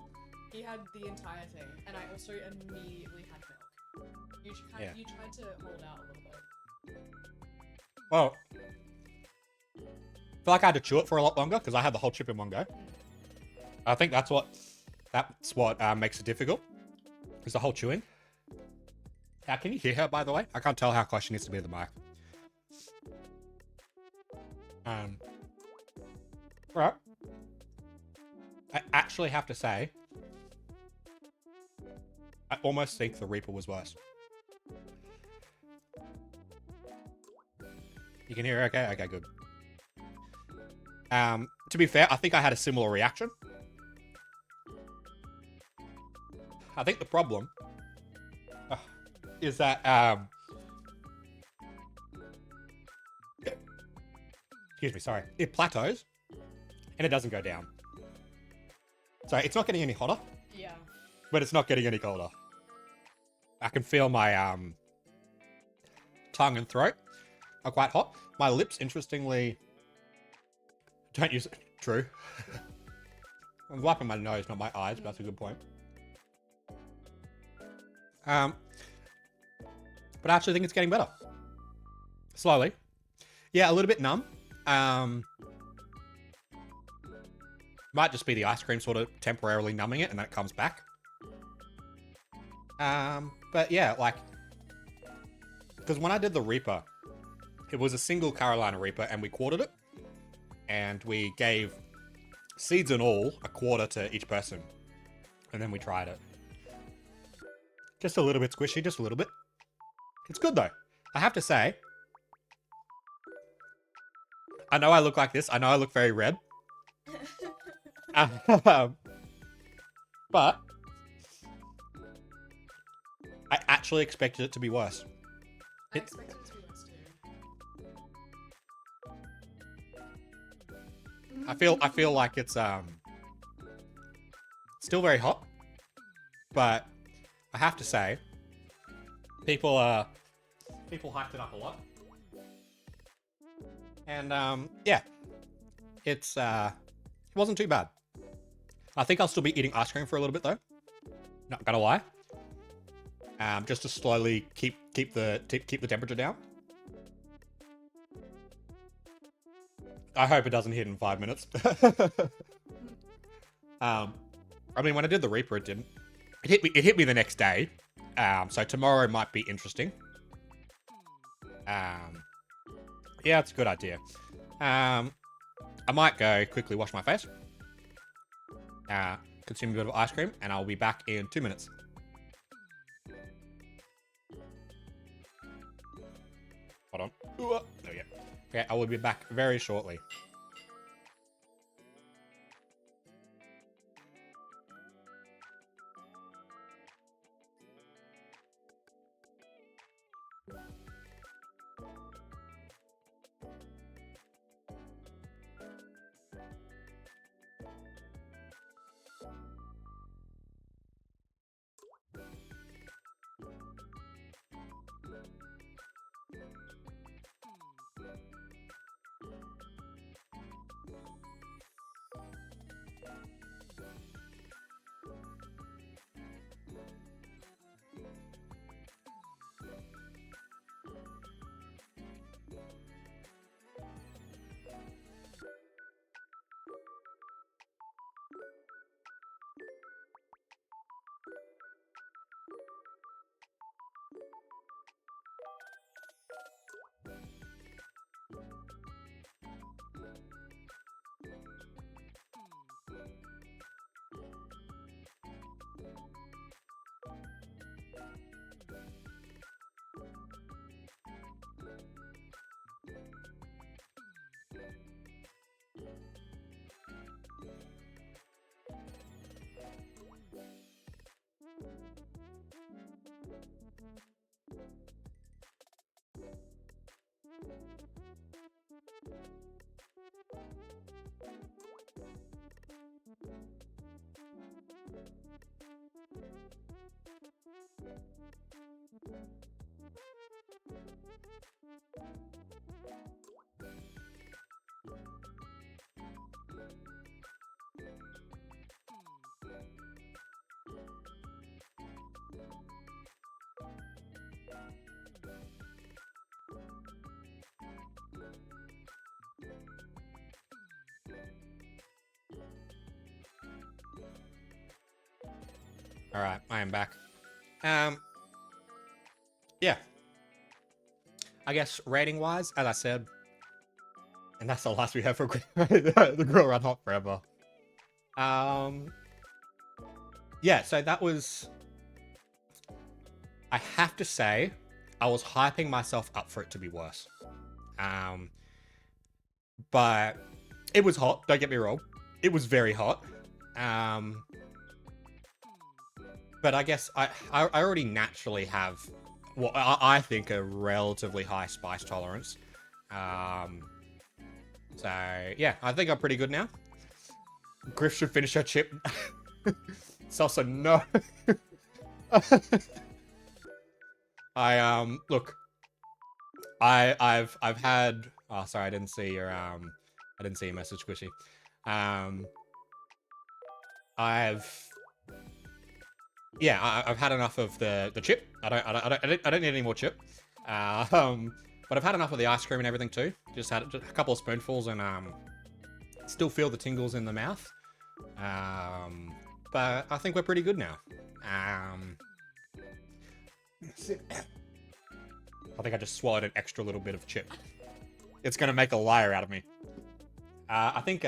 He had the entire thing, and I also immediately had milk. You tried to hold out a little bit. Well, I feel like I had to chew it for a lot longer because I had the whole chip in one go. I think that's what makes it difficult. Is the whole chewing. Can you hear her, by the way? I can't tell how close she needs to be to the mic. Right. I actually have to say, I almost think the Reaper was worse. You can hear her okay? Okay, good. To be fair, I think I had a similar reaction. I think the problem is that excuse me, sorry. It plateaus and it doesn't go down. So it's not getting any hotter, Yeah. but it's not getting any colder. I can feel my tongue and throat are quite hot. My lips, interestingly, don't use it. True. I'm wiping my nose, not my eyes, but that's a good point. But I actually think it's getting better. Slowly. Yeah, a little bit numb. Might just be the ice cream sort of temporarily numbing it and then it comes back. But yeah, like, because when I did the Reaper, it was a single Carolina Reaper and we quartered it. And we gave seeds and all a quarter to each person. And then we tried it. Just a little bit squishy, just a little bit. It's good though. I have to say, I know I look like this. I know I look very red. But I actually expected it to be worse. I expected it to be worse too. I feel like it's still very hot, but I have to say, people hyped it up a lot, and yeah, it wasn't too bad. I think I'll still be eating ice cream for a little bit though. Not gonna lie, just to slowly keep the temperature down. I hope it doesn't hit in 5 minutes. I mean, when I did the Reaper, it didn't. It hit me the next day. So tomorrow might be interesting. Yeah, it's a good idea. I might go quickly wash my face. Consume a bit of ice cream, and I'll be back in 2 minutes. Hold on. There we go. Okay, I will be back very shortly. All right, I am back. Yeah. I guess rating wise, as I said, and that's the last we have for the Grill Run Hot Forever. Yeah, so that was. I have to say, I was hyping myself up for it to be worse. But it was hot. Don't get me wrong, it was very hot. But I guess I already naturally have what I think a relatively high spice tolerance. So yeah, I think I'm pretty good now. Griff should finish her chip. Salsa, no. Look, I've had. Oh, sorry, I didn't see your message, Squishy. I've had enough of the chip. I don't need any more chip. But I've had enough of the ice cream and everything too. Just had a couple of spoonfuls and still feel the tingles in the mouth. But I think we're pretty good now. I think I just swallowed an extra little bit of chip. It's gonna make a liar out of me. I think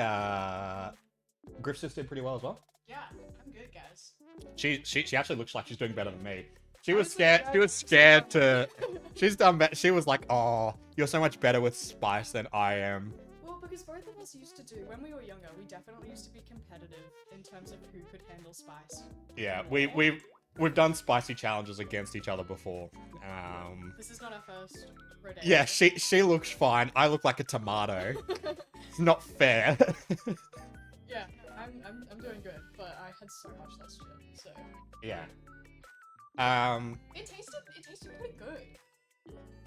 Griff just did pretty well as well. Yeah, I'm good, guys. She actually looks like she's doing better than me. She was scared. She was scared to. She's done better. She was like, "Oh, you're so much better with spice than I am." Well, because both of us used to do when we were younger. We definitely used to be competitive in terms of who could handle spice. Yeah, we've done spicy challenges against each other before. This is not our first rodeo. Yeah, she looks fine. I look like a tomato. It's not fair. Yeah, I'm doing good, but I had so much less chip, so. Yeah. It tasted pretty good.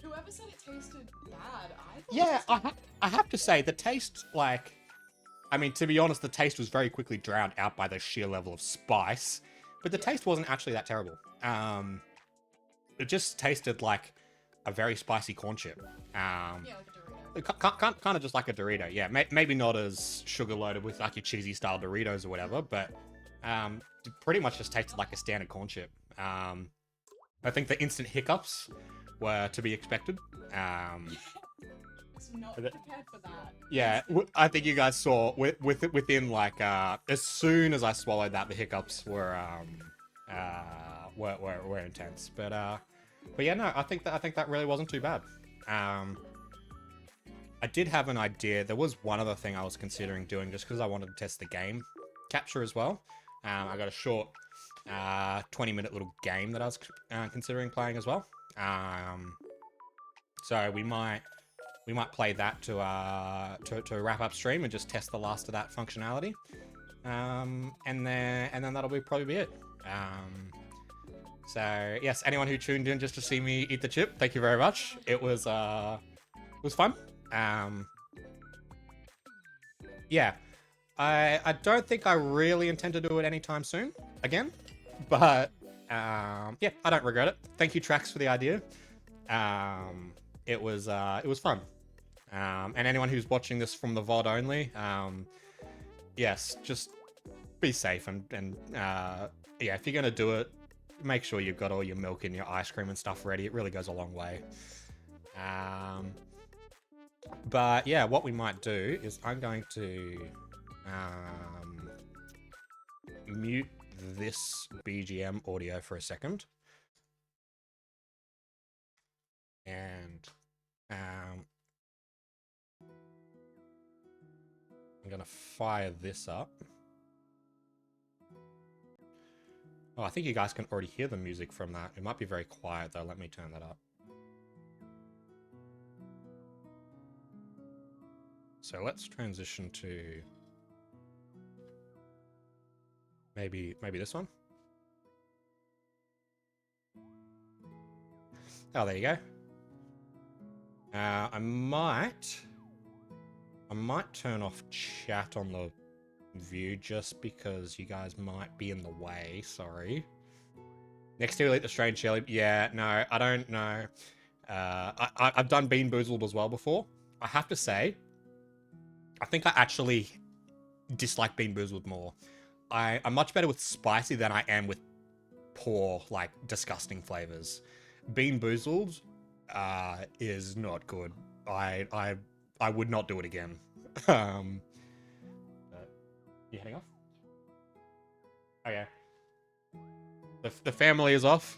Whoever said it tasted bad, I thought Yeah, it tasted... I have to say the taste, like, I mean, to be honest, the taste was very quickly drowned out by the sheer level of spice, but the taste wasn't actually that terrible. It just tasted like a very spicy corn chip. Yeah, like a Dorito. Kind of just like a Dorito. Yeah, maybe not as sugar loaded with like your cheesy style Doritos or whatever, but pretty much just tasted like a standard corn chip. I think the instant hiccups were to be expected. I was not prepared for that. Yeah, I think you guys saw within like as soon as I swallowed that, the hiccups were intense. But yeah, no, I think that really wasn't too bad. I did have an idea. There was one other thing I was considering doing just because I wanted to test the game capture as well. I got a short 20-minute little game that I was considering playing as well. So we might play that to wrap up stream and just test the last of that functionality. And then that'll probably be it. So yes, anyone who tuned in just to see me eat the chip, thank you very much. It was fun. Yeah, I don't think I really intend to do it anytime soon again, but yeah, I don't regret it. Thank you, Trax, for the idea. It was fun. And anyone who's watching this from the VOD only, yes, just be safe and yeah, if you're gonna do it, make sure you've got all your milk and your ice cream and stuff ready. It really goes a long way. But yeah, what we might do is I'm going to mute this BGM audio for a second. And I'm gonna fire this up. Oh, I think you guys can already hear the music from that. It might be very quiet though. Let me turn that up. So let's transition to maybe this one. Oh, there you go. I might turn off chat on the view just because you guys might be in the way. Sorry. Next to Elite the Strange Shelly. Yeah, no, I don't know. I've done Bean Boozled as well before. I have to say, I think I actually dislike Bean Boozled more. I'm much better with spicy than I am with poor, like disgusting flavors. Bean Boozled is not good. I would not do it again. You heading off? Okay. The family is off.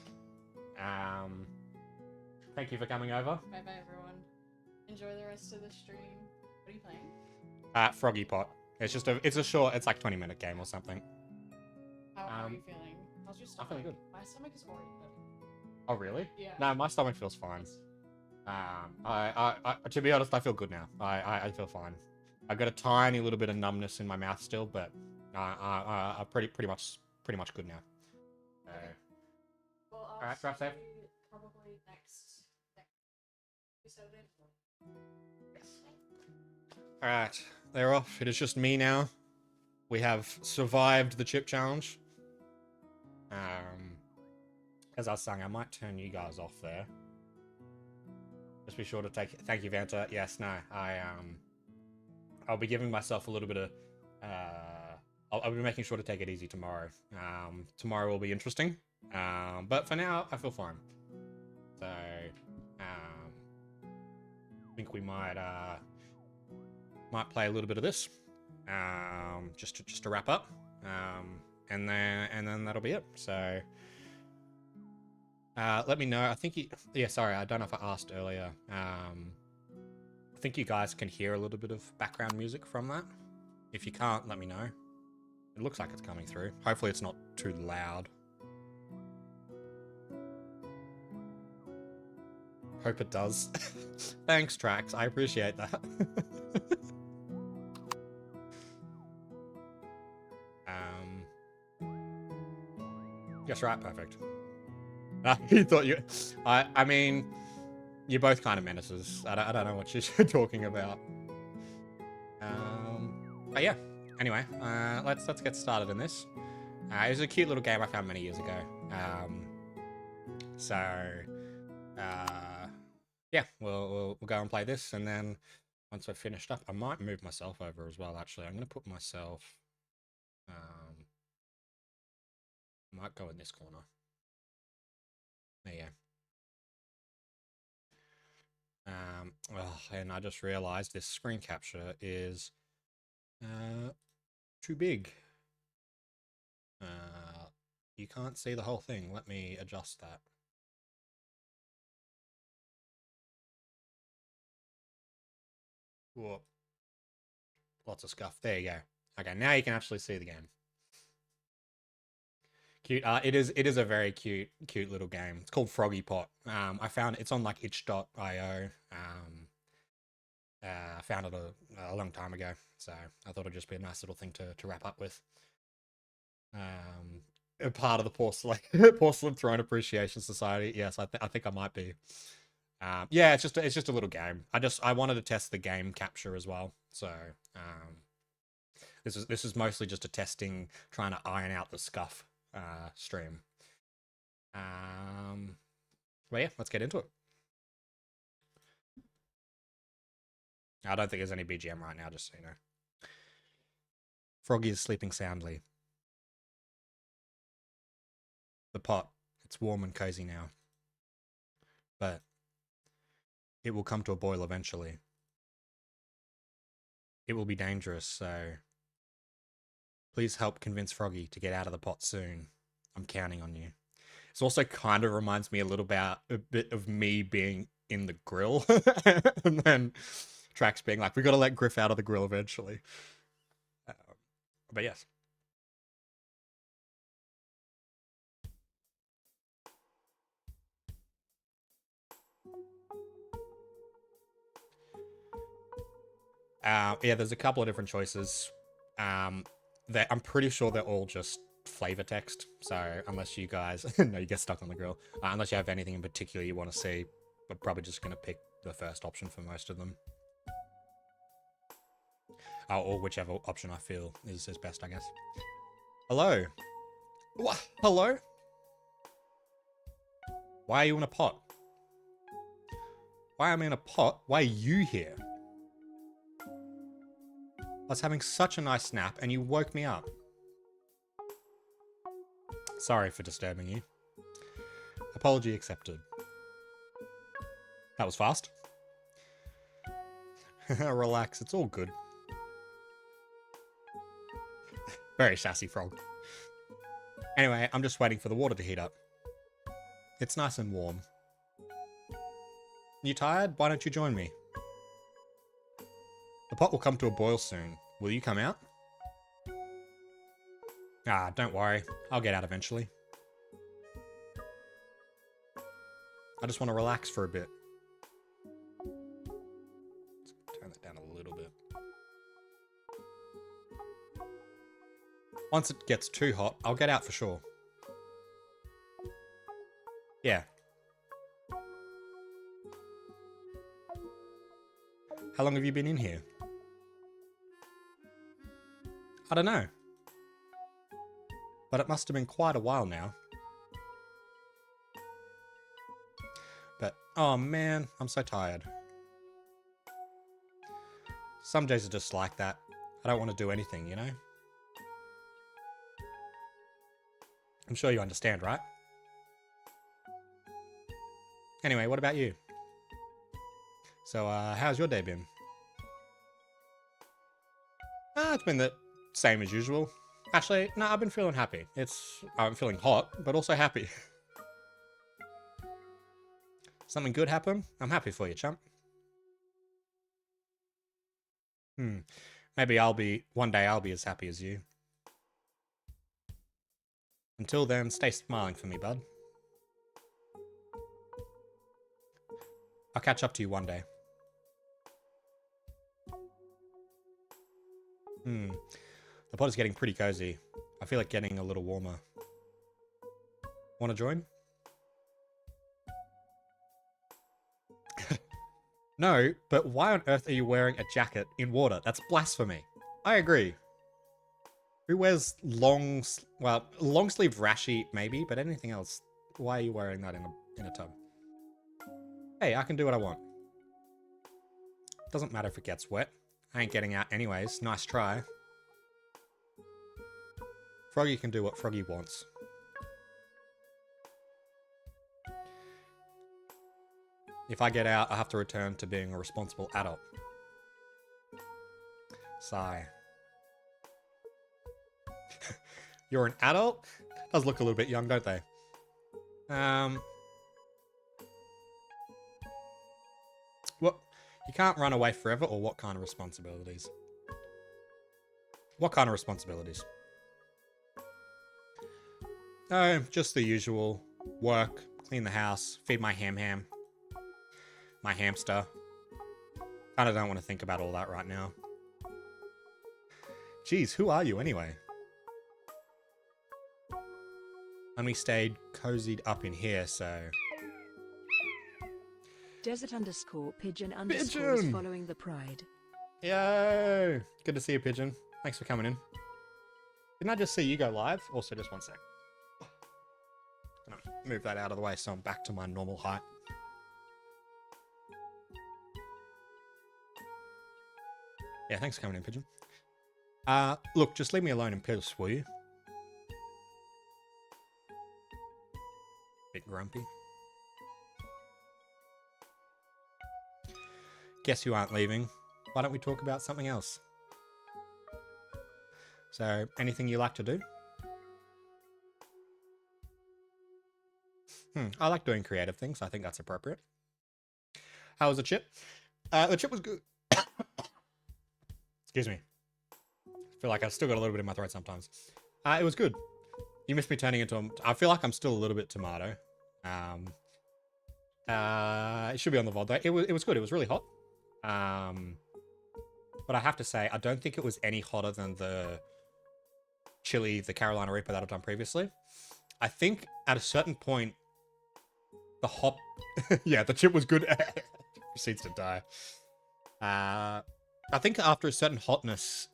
Thank you for coming over. Bye bye, everyone. Enjoy the rest of the stream. What are you playing? Froggy Pot. It's a short, it's like 20-minute game or something. How are you feeling? How's your stomach? I'm feeling good. My stomach is already good. Oh really? Yeah. No, my stomach feels fine. I to be honest, I feel good now. I feel fine. I got a tiny little bit of numbness in my mouth still, but I'm pretty much good now. Well, I'll Alright, drive safe. see you probably next Saturday. Yes. Alright, they're off. It is just me now. We have survived the chip challenge. As I was saying, I might turn you guys off there. Just be sure to thank you, Vanta. Yes, no, I'll be giving myself a little bit of, I'll be making sure to take it easy tomorrow. Tomorrow will be interesting. But for now, I feel fine. So, I think we might play a little bit of this, just to wrap up, and then that'll be it. So, let me know. I think sorry, I don't know if I asked earlier. I think you guys can hear a little bit of background music from that. If you can't, let me know. It looks like it's coming through. Hopefully it's not too loud. Hope it does. Thanks, Trax. I appreciate that. Yes, right. Perfect. He thought you... I mean... You're both kind of menaces. I don't know what you're talking about. But yeah. Anyway, let's get started in this. It was a cute little game I found many years ago. Yeah, we'll go and play this, and then once I've finished up, I might move myself over as well. Actually, I'm gonna put myself. I might go in this corner. There you go. And I just realized this screen capture is too big. You can't see the whole thing. Let me adjust that. Whoa. Lots of scuff. There you go. Okay, now you can actually see the game. Cute. It is a very cute little game. It's called Froggy Pot. I found it's on like itch.io. I found it a long time ago, so I thought it'd just be a nice little thing to wrap up with. A part of the Porcelain Throne Appreciation Society. Yes, I think I might be. Yeah, it's just a little game. I wanted to test the game capture as well. So this is mostly just a testing, trying to iron out the scuff stream. Well, yeah, let's get into it. I don't think there's any BGM right now, just so you know. Froggy is sleeping soundly. The pot, it's warm and cozy now. But it will come to a boil eventually. It will be dangerous, so please help convince Froggy to get out of the pot soon. I'm counting on you. This also kind of reminds me a bit of me being in the grill, and then Trax being like, we got to let Griff out of the grill eventually. But yes. Yeah, there's a couple of different choices. I'm pretty sure they're all just flavor text. So unless you guys, no, you get stuck on the grill. Unless you have anything in particular you want to see, we're probably just going to pick the first option for most of them. Or whichever option I feel is best, I guess. Hello. What? Hello? Why are you in a pot? Why am I in a pot? Why are you here? I was having such a nice nap and you woke me up. Sorry for disturbing you. Apology accepted. That was fast. Relax, it's all good. Very sassy frog. Anyway, I'm just waiting for the water to heat up. It's nice and warm. You tired? Why don't you join me? The pot will come to a boil soon. Will you come out? Ah, don't worry. I'll get out eventually. I just want to relax for a bit. Let's turn that down a little bit. Once it gets too hot, I'll get out for sure. Yeah. How long have you been in here? I don't know. But it must have been quite a while now. But, oh man, I'm so tired. Some days are just like that. I don't want to do anything, you know? I'm sure you understand, right? Anyway, what about you? So, how's your day been? It's been the same as usual. Actually, no, I've been feeling happy. I'm feeling hot, but also happy. Something good happen? I'm happy for you, chump. Maybe one day I'll be as happy as you. Until then, stay smiling for me, bud. I'll catch up to you one day. The pot is getting pretty cozy. I feel like getting a little warmer. Want to join? No, but why on earth are you wearing a jacket in water? That's blasphemy. I agree. Who wears long sleeve rashi maybe, but anything else? Why are you wearing that in a tub? Hey, I can do what I want. Doesn't matter if it gets wet. I ain't getting out anyways. Nice try. Froggy can do what Froggy wants. If I get out, I have to return to being a responsible adult. Sigh. You're an adult? Does look a little bit young, don't they? What? You can't run away forever, or what kind of responsibilities? What kind of responsibilities? Oh, just the usual. Work, clean the house, feed my ham. My hamster. Kinda don't want to think about all that right now. Geez, who are you anyway? And we stayed cozied up in here, so... Desert_pigeon_ is following the pride. Yo! Good to see you, Pigeon. Thanks for coming in. Didn't I just see you go live? Also, just one sec. Gonna move that out of the way so I'm back to my normal height. Yeah, thanks for coming in, Pigeon. Look, just leave me alone in peace, will you? Bit grumpy. Guess you aren't leaving. Why don't we talk about something else? So, anything you like to do? I like doing creative things. I think that's appropriate. How was the chip? The chip was good. Excuse me. I feel like I've still got a little bit in my throat sometimes. It was good. You missed me turning into I feel like I'm still a little bit tomato. It should be on the VOD though. It was good. It was really hot. But I have to say, I don't think it was any hotter than the chili, the Carolina Reaper that I've done previously. I think at a certain point, the hop... yeah, the chip was good. Proceeds to die. I think after a certain hotness,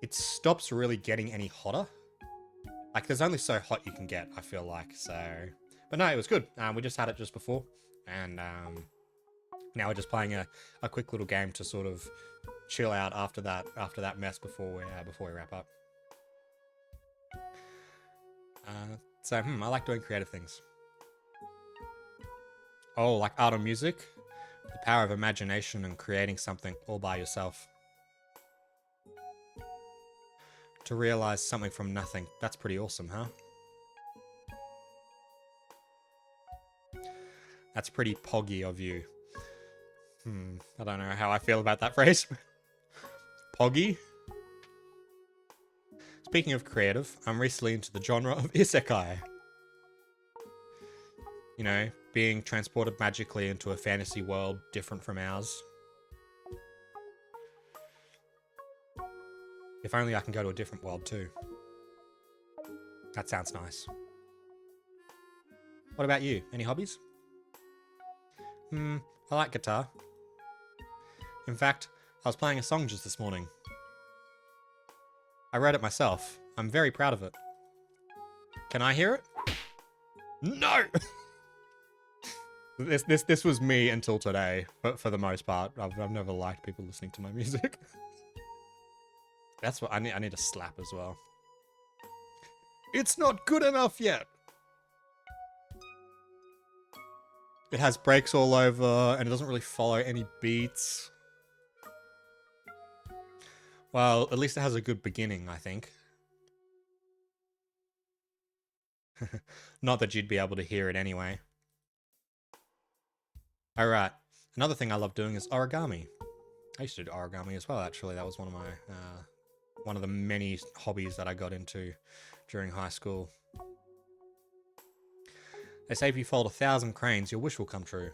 it stops really getting any hotter. Like, there's only so hot you can get, I feel like, so... But no, it was good. We just had it just before, and now we're just playing a quick little game to sort of chill out after that mess before we wrap up. So, I like doing creative things. Oh, like art or music? The power of imagination and creating something all by yourself. To realize something from nothing. That's pretty awesome, huh? That's pretty poggy of you. I don't know how I feel about that phrase. Poggy? Speaking of creative, I'm recently into the genre of isekai. You know, being transported magically into a fantasy world different from ours. If only I can go to a different world too. That sounds nice. What about you? Any hobbies? I like guitar. In fact, I was playing a song just this morning. I wrote it myself. I'm very proud of it. Can I hear it? No! This was me until today, but for the most part. I've never liked people listening to my music. That's what I need a slap as well. It's not good enough yet. It has breaks all over, and it doesn't really follow any beats. Well, at least it has a good beginning, I think. Not that you'd be able to hear it anyway. Alright, another thing I love doing is origami. I used to do origami as well, actually. That was one of my, one of the many hobbies that I got into during high school. They say if you fold 1,000 cranes, your wish will come true.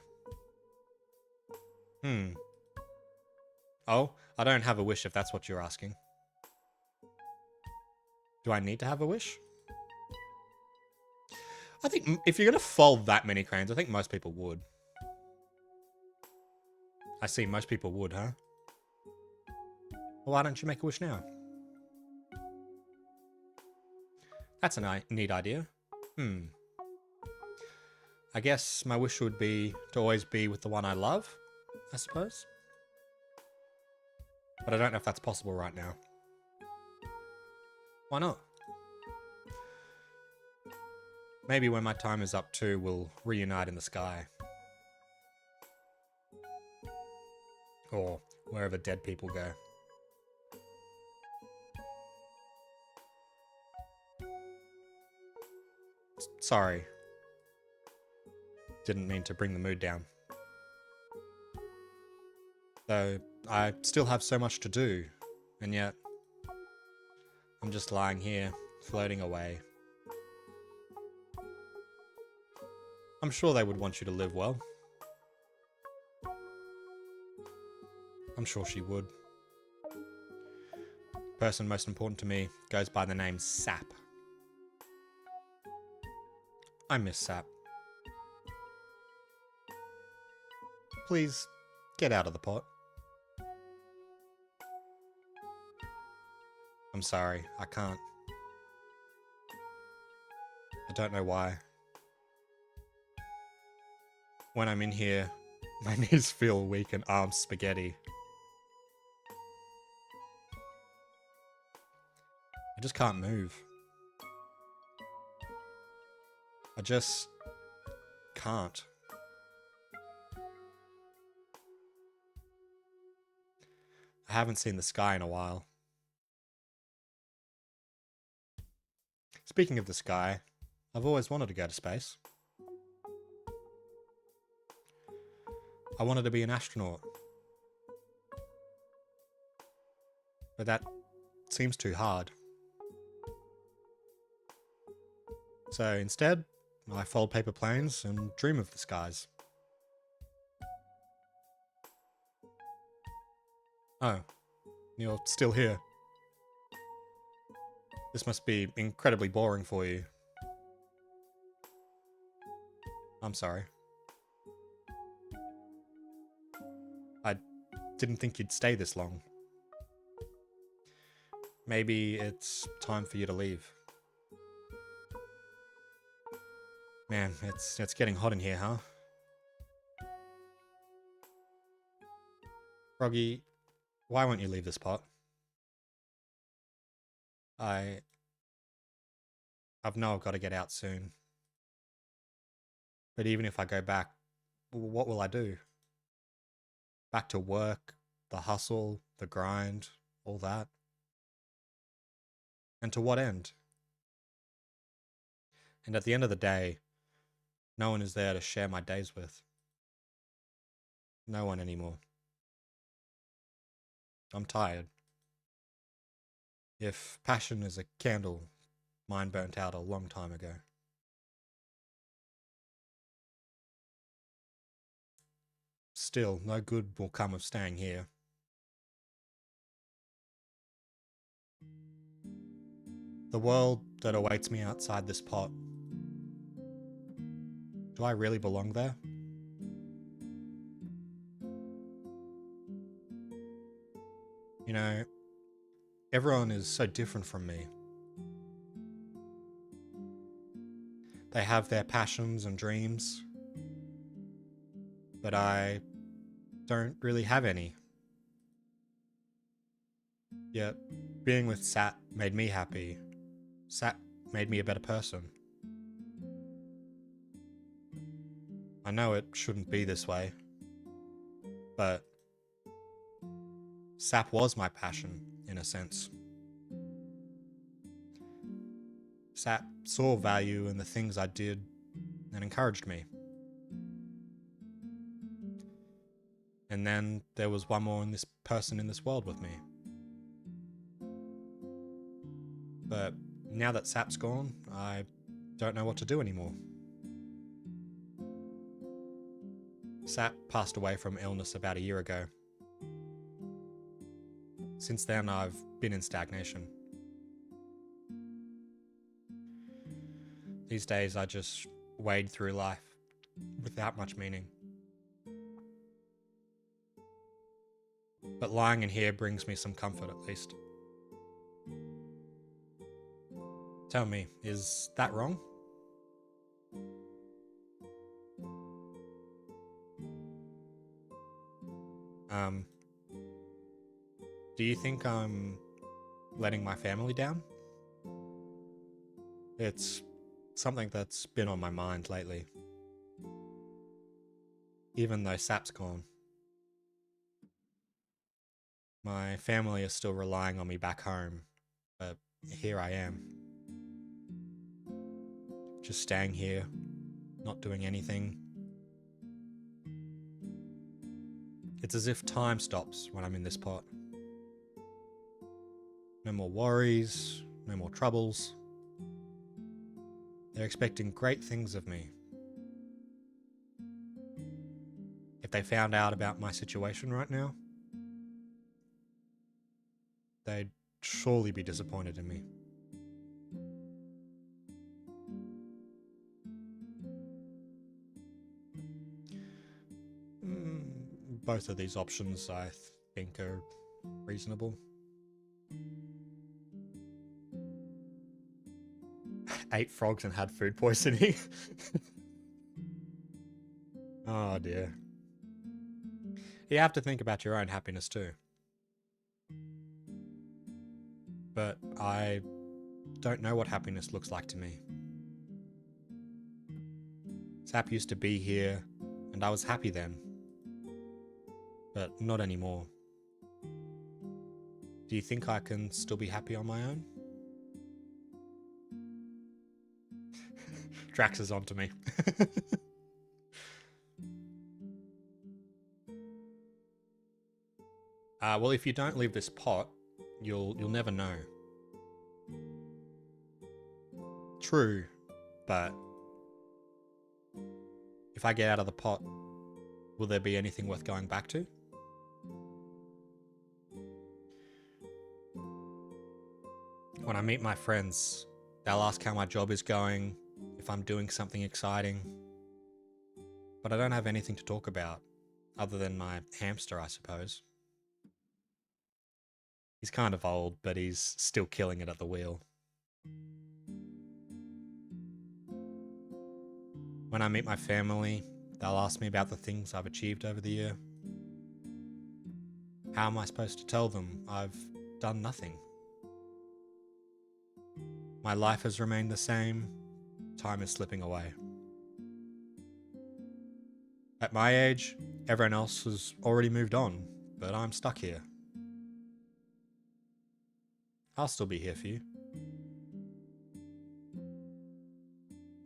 Oh, I don't have a wish if that's what you're asking. Do I need to have a wish? I think if you're going to fold that many cranes, I think most people would. I see, most people would, huh? Well, why don't you make a wish now? That's a neat idea. I guess my wish would be to always be with the one I love, I suppose. But I don't know if that's possible right now. Why not? Maybe when my time is up too, we'll reunite in the sky. Or wherever dead people go. Sorry. Didn't mean to bring the mood down. Though I still have so much to do, and yet I'm just lying here, floating away. I'm sure they would want you to live well. I'm sure she would. Person most important to me goes by the name Sap. I miss Sap. Please, get out of the pot. I'm sorry, I can't. I don't know why. When I'm in here, my knees feel weak and arms spaghetti. I just can't move. I just can't. I haven't seen the sky in a while. Speaking of the sky, I've always wanted to go to space. I wanted to be an astronaut. But that seems too hard. So instead, I fold paper planes and dream of the skies. Oh, you're still here. This must be incredibly boring for you. I'm sorry. I didn't think you'd stay this long. Maybe it's time for you to leave. Man, it's getting hot in here, huh? Froggy, why won't you leave this pot? I've got to get out soon. But even if I go back, what will I do? Back to work, the hustle, the grind, all that. And to what end? And at the end of the day, no one is there to share my days with. No one anymore. I'm tired. If passion is a candle, mine burnt out a long time ago. Still, no good will come of staying here. The world that awaits me outside this pot. Do I really belong there? You know, everyone is so different from me. They have their passions and dreams, but I don't really have any. Yet, being with Sat made me happy. Sat made me a better person. I know it shouldn't be this way, but Sap was my passion, in a sense. Sap saw value in the things I did and encouraged me. And then there was one more person in this world with me. But now that Sap's gone, I don't know what to do anymore. Sap passed away from illness about a year ago. Since then, I've been in stagnation. These days, I just wade through life without much meaning. But lying in here brings me some comfort, at least. Tell me, is that wrong? Do you think I'm letting my family down? It's something that's been on my mind lately. Even though Sap's gone. My family is still relying on me back home, but here I am. Just staying here, not doing anything. It's as if time stops when I'm in this pot. No more worries, no more troubles. They're expecting great things of me. If they found out about my situation right now, they'd surely be disappointed in me. Both of these options, I think, are reasonable. Ate frogs and had food poisoning. Oh dear. You have to think about your own happiness too. But I don't know what happiness looks like to me. Sap used to be here, and I was happy then. But not anymore. Do you think I can still be happy on my own? Drax is onto me. Well, if you don't leave this pot, you'll never know. True, but if I get out of the pot, will there be anything worth going back to? When I meet my friends, they'll ask how my job is going, if I'm doing something exciting. But I don't have anything to talk about, other than my hamster, I suppose. He's kind of old, but he's still killing it at the wheel. When I meet my family, they'll ask me about the things I've achieved over the year. How am I supposed to tell them I've done nothing? My life has remained the same. Time is slipping away. At my age, everyone else has already moved on, but I'm stuck here. I'll still be here for you.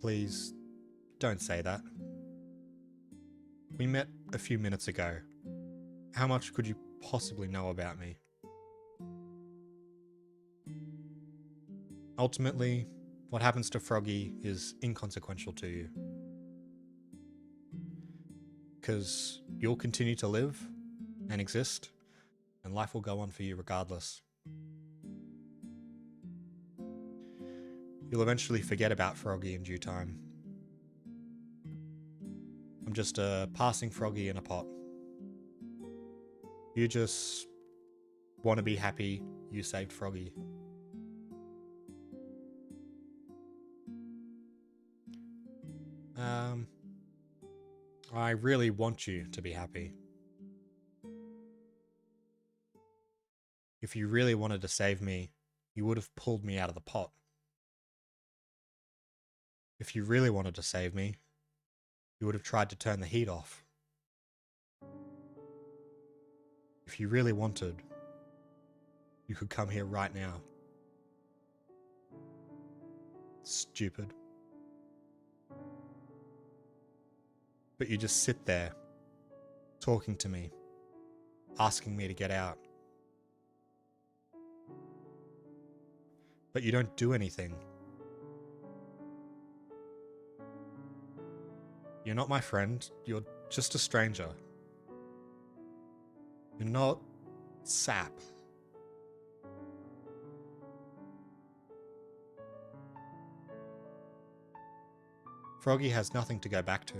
Please, don't say that. We met a few minutes ago. How much could you possibly know about me? Ultimately, what happens to Froggy is inconsequential to you. Because you'll continue to live and exist, and life will go on for you regardless. You'll eventually forget about Froggy in due time. I'm just a passing Froggy in a pot. You just want to be happy you saved Froggy. I really want you to be happy. If you really wanted to save me, you would have pulled me out of the pot. If you really wanted to save me, you would have tried to turn the heat off. If you really wanted, you could come here right now. Stupid. But you just sit there, talking to me, asking me to get out. But you don't do anything. You're not my friend, you're just a stranger. You're not sap. Froggy has nothing to go back to.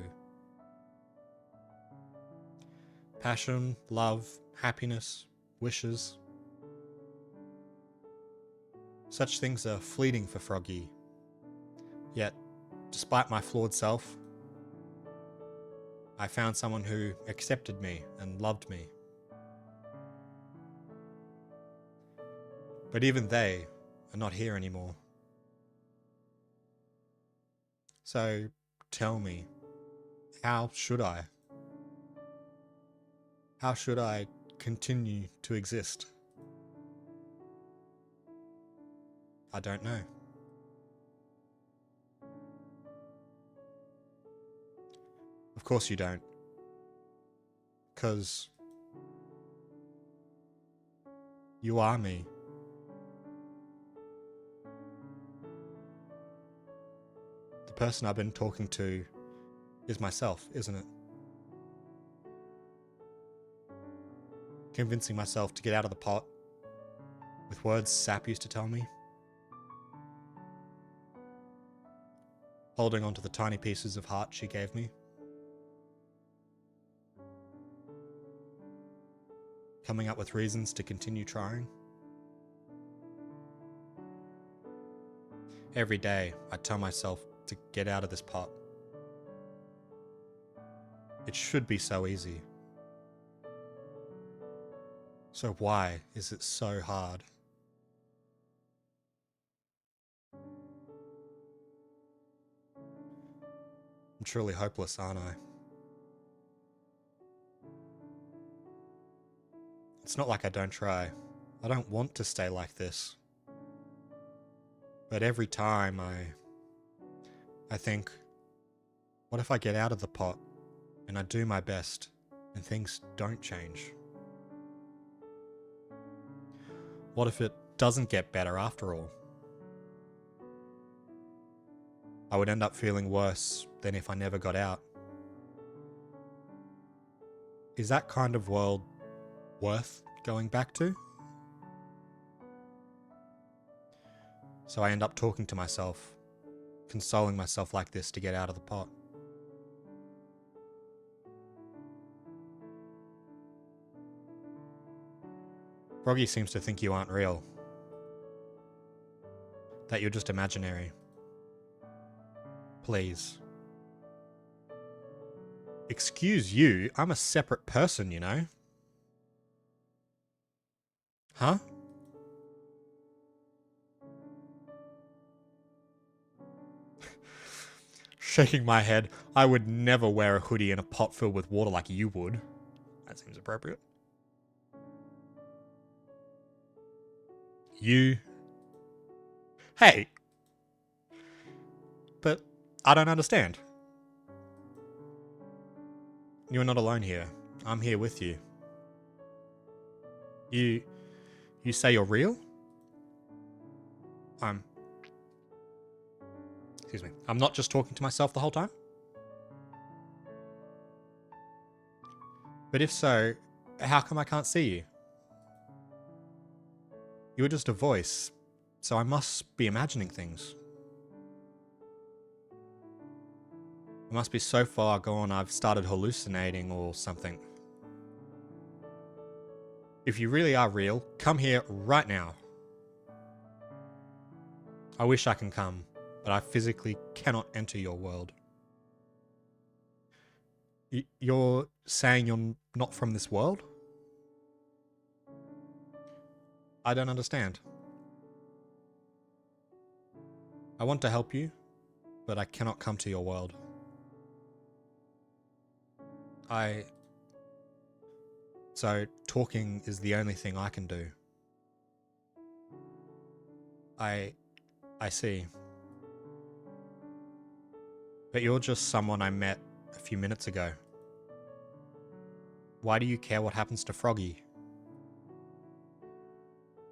Passion, love, happiness, wishes. Such things are fleeting for Froggy. Yet, despite my flawed self, I found someone who accepted me and loved me. But even they are not here anymore. So, tell me, how should I? How should I continue to exist? I don't know. Of course you don't. 'Cause you are me. The person I've been talking to is myself, isn't it? Convincing myself to get out of the pot with words Sap used to tell me. Holding on to the tiny pieces of heart she gave me. Coming up with reasons to continue trying. Every day, I tell myself to get out of this pot. It should be so easy. So why is it so hard? I'm truly hopeless, aren't I? It's not like I don't try. I don't want to stay like this. But every time I think, what if I get out of the pot and I do my best and things don't change? What if it doesn't get better after all? I would end up feeling worse than if I never got out. Is that kind of world worth going back to? So I end up talking to myself, consoling myself like this to get out of the pot. Froggy seems to think you aren't real. That you're just imaginary. Please. Excuse you, I'm a separate person, you know? Huh? Shaking my head. I would never wear a hoodie in a pot filled with water like you would. That seems appropriate. You. Hey. But I don't understand. You're not alone here. I'm here with you. You say you're real? Excuse me. I'm not just talking to myself the whole time? But if so, how come I can't see you? You were just a voice, so I must be imagining things. I must be so far gone I've started hallucinating or something. If you really are real, come here right now. I wish I can come, but I physically cannot enter your world. You're saying you're not from this world? I don't understand. I want to help you, but I cannot come to your world. So talking is the only thing I can do. I see. But you're just someone I met a few minutes ago. Why do you care what happens to Froggy?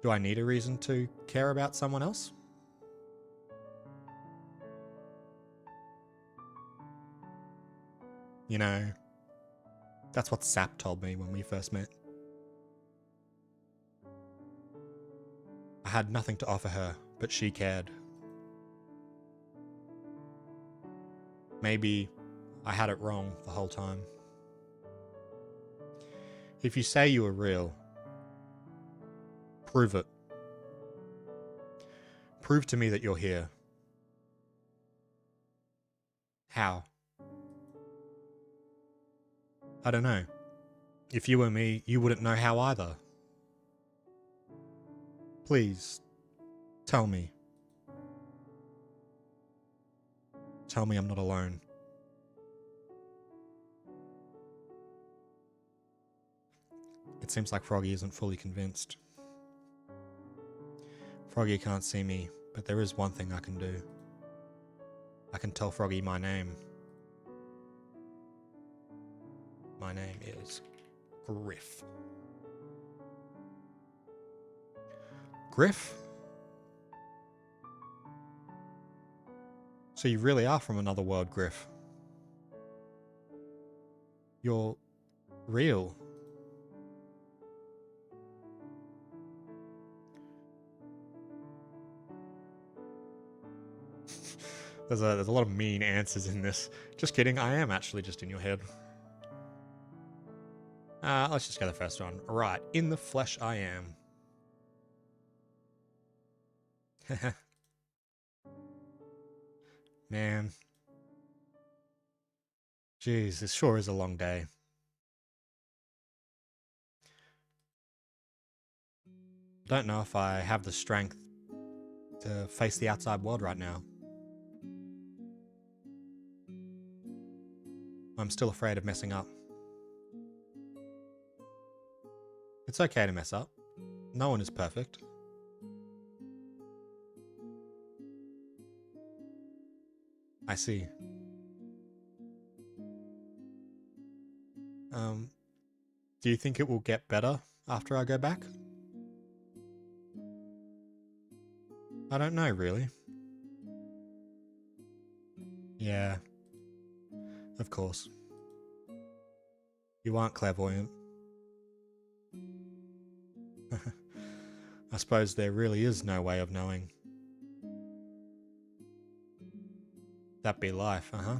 Do I need a reason to care about someone else? You know, that's what Sap told me when we first met. I had nothing to offer her, but she cared. Maybe I had it wrong the whole time. If you say you are real, prove it. Prove to me that you're here. How? I don't know. If you were me, you wouldn't know how either. Please, tell me. Tell me I'm not alone. It seems like Froggy isn't fully convinced. Froggy can't see me, but there is one thing I can do. I can tell Froggy my name. My name is Griff. Griff? So you really are from another world, Griff. You're real. There's a lot of mean answers in this. Just kidding, I am actually just in your head. Let's just go the first one. Right, in the flesh I am. Man. Jeez, this sure is a long day. Don't know if I have the strength to face the outside world right now. I'm still afraid of messing up. It's okay to mess up. No one is perfect. I see. Do you think it will get better after I go back? I don't know, really. Yeah. Of course. You aren't clairvoyant. I suppose there really is no way of knowing. That be life, uh-huh.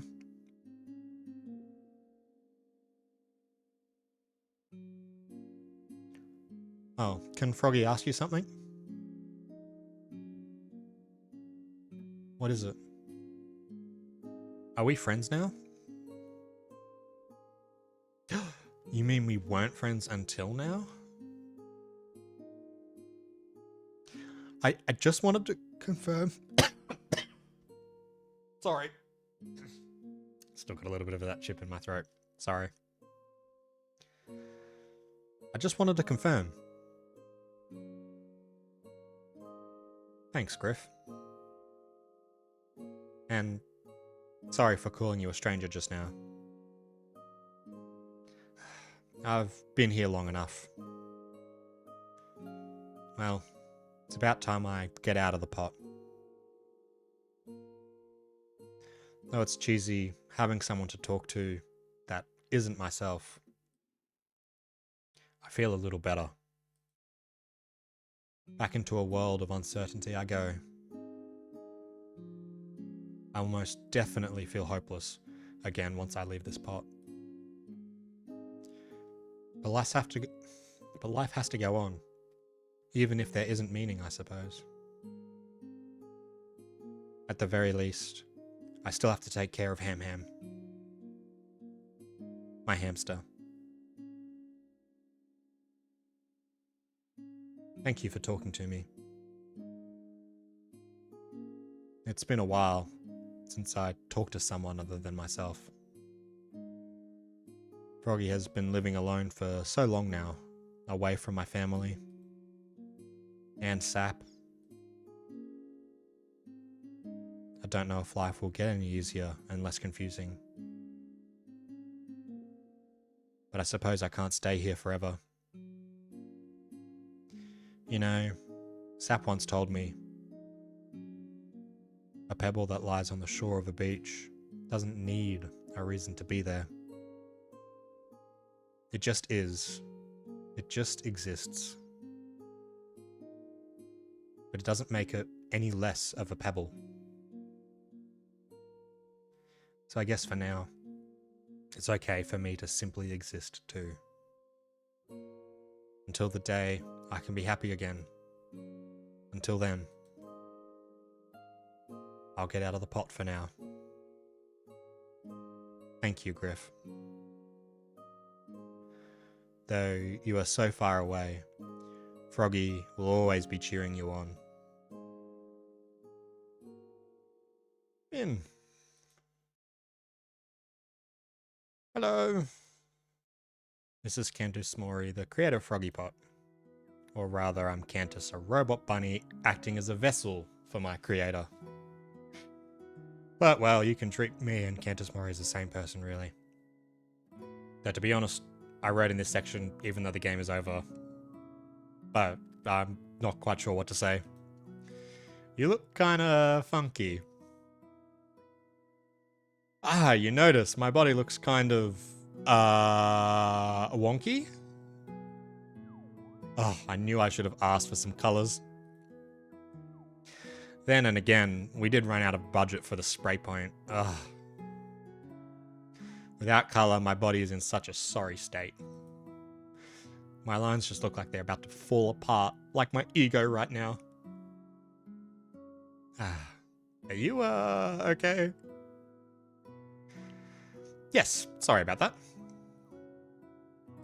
Oh, can Froggy ask you something? What is it? Are we friends now? You mean we weren't friends until now? I just wanted to confirm. Sorry. Still got a little bit of that chip in my throat. Sorry. I just wanted to confirm. Thanks, Griff. And sorry for calling you a stranger just now. I've been here long enough. Well, it's about time I get out of the pot. Though it's cheesy having someone to talk to that isn't myself, I feel a little better. Back into a world of uncertainty I go. I will most definitely feel hopeless again once I leave this pot. But life has to go on, even if there isn't meaning, I suppose. At the very least, I still have to take care of Ham, my hamster. Thank you for talking to me. It's been a while since I talked to someone other than myself. Froggy has been living alone for so long now, away from my family. And Sap. I don't know if life will get any easier and less confusing. But I suppose I can't stay here forever. You know, Sap once told me, a pebble that lies on the shore of a beach doesn't need a reason to be there. It just is. It just exists. But it doesn't make it any less of a pebble. So I guess for now, it's okay for me to simply exist too. Until the day I can be happy again. Until then, I'll get out of the pot for now. Thank you, Griff. Though you are so far away, Froggy will always be cheering you on. In. Hello. This is Cantus Mori, the creator of Froggy Pot. Or rather, I'm Cantus, a robot bunny acting as a vessel for my creator. But, well, you can treat me and Cantus Mori as the same person, really. Though, to be honest, I wrote in this section even though the game is over. But I'm not quite sure what to say. You look kinda funky. Ah, you notice my body looks kind of wonky? Oh, I knew I should have asked for some colors. Then and again, we did run out of budget for the spray paint. Ugh. Without color, my body is in such a sorry state. My lines just look like they're about to fall apart, like my ego right now. Are you, okay? Yes, sorry about that.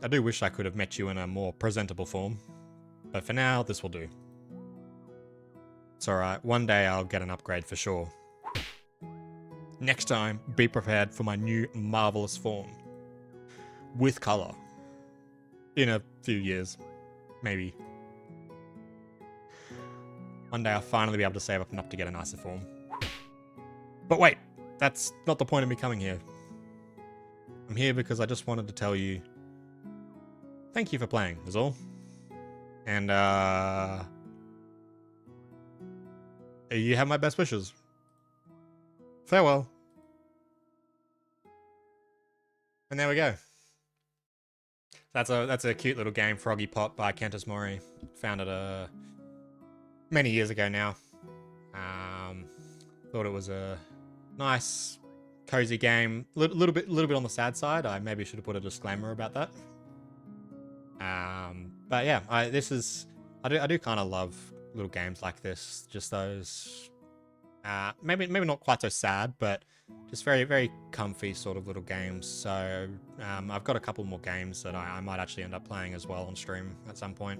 I do wish I could have met you in a more presentable form, but for now, this will do. It's alright, one day I'll get an upgrade for sure. Next time, be prepared for my new marvelous form. With colour. In a few years. Maybe. One day I'll finally be able to save up enough to get a nicer form. But wait, that's not the point of me coming here. I'm here because I just wanted to tell you thank you for playing, is all. And, you have my best wishes. Farewell. And there we go. That's a cute little game, Froggy Pot by Cantus Mori. Found it many years ago now. Thought it was a nice, cozy game. Little bit on the sad side. I maybe should have put a disclaimer about that. But yeah, I do kind of love little games like this. Just those, maybe not quite so sad, but just very, very comfy sort of little games. So I've got a couple more games that I might actually end up playing as well on stream at some point.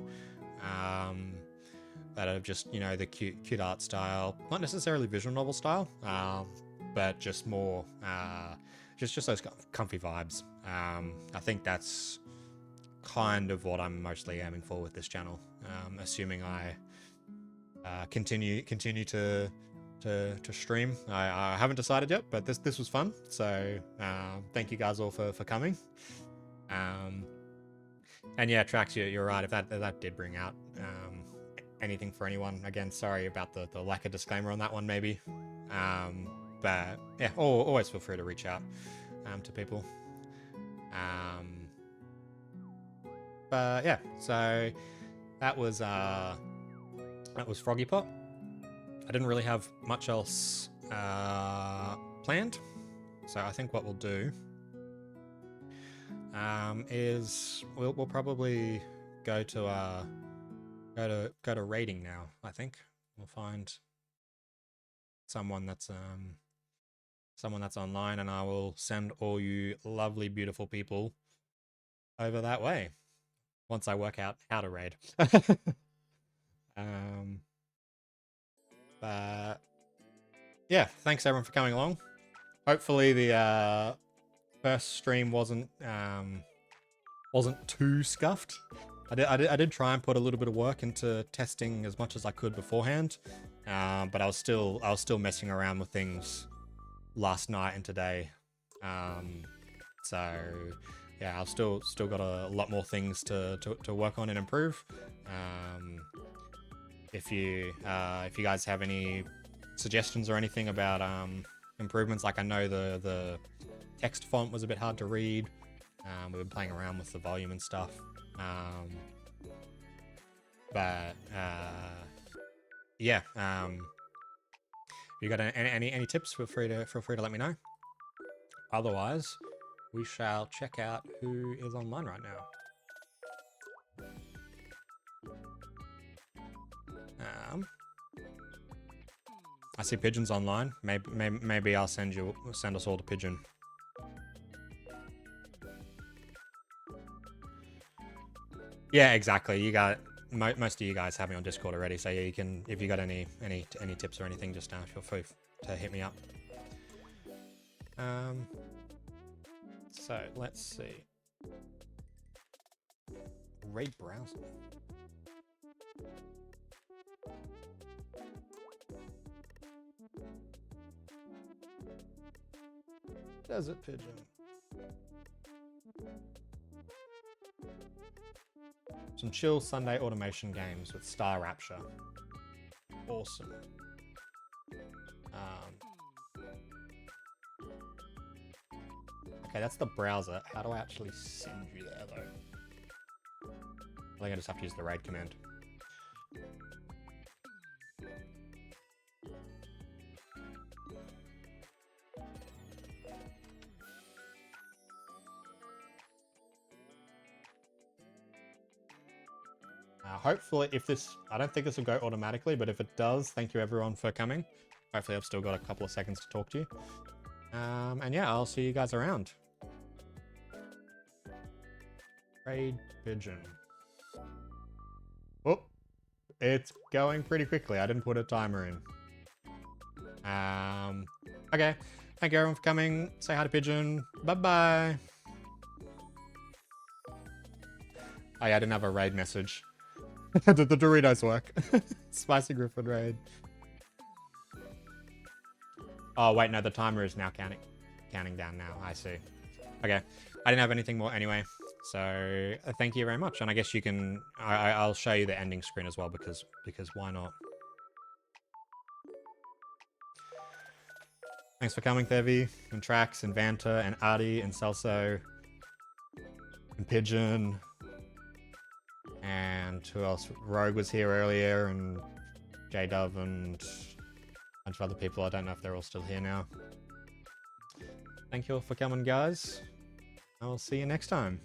That are just, you know, the cute art style, not necessarily visual novel style, but just more just those comfy vibes. I think that's kind of what I'm mostly aiming for with this channel. Assuming I continue to stream. I haven't decided yet, but this was fun. So thank you guys all for coming. And yeah, Trax, you're right. If that did bring out anything for anyone, again, sorry about the lack of disclaimer on that one, maybe. But yeah, always feel free to reach out to people. But yeah, so that was Froggy Pot. I didn't really have much else planned, so I think what we'll do is we'll probably go to raiding now. I think we'll find someone that's online, and I will send all you lovely, beautiful people over that way once I work out how to raid. But yeah, thanks everyone for coming along. Hopefully the first stream wasn't too scuffed. I did try and put a little bit of work into testing as much as I could beforehand, but I was still messing around with things last night and today. So yeah, I've still got a lot more things to work on and improve. If you guys have any suggestions or anything about improvements, like I know the text font was a bit hard to read. We've been playing around with the volume and stuff. But yeah, if you got any tips, feel free to let me know. Otherwise, we shall check out who is online right now. I see Pigeon's online. Maybe I'll send us all to Pigeon. Yeah, exactly. You got most of you guys have me on Discord already, so yeah, you can, if you got any tips or anything, just feel free to hit me up. So let's see. Raid browser. Desert Pigeon. Some chill Sunday automation games with Star Rapture. Awesome. Okay, that's the browser. How do I actually send you there, though? I think I just have to use the raid command. Hopefully, I don't think this will go automatically, but if it does, thank you everyone for coming. Hopefully I've still got a couple of seconds to talk to you. And yeah, I'll see you guys around. Raid Pigeon. Oh, it's going pretty quickly. I didn't put a timer in. Okay. Thank you everyone for coming. Say hi to Pigeon. Bye-bye. Oh yeah, I didn't have a raid message. the Doritos work. Spicy Griffin raid. Oh wait, no, the timer is now counting down now. I see. Okay, I didn't have anything more anyway. So thank you very much, and I guess you can. I'll show you the ending screen as well because why not? Thanks for coming, Thevi, and Trax, and Vanta, and Artie, and Celso, and Pigeon. And who else? Rogue was here earlier, and J-Dove, and a bunch of other people. I don't know if they're all still here now. Thank you all for coming, guys. I will see you next time.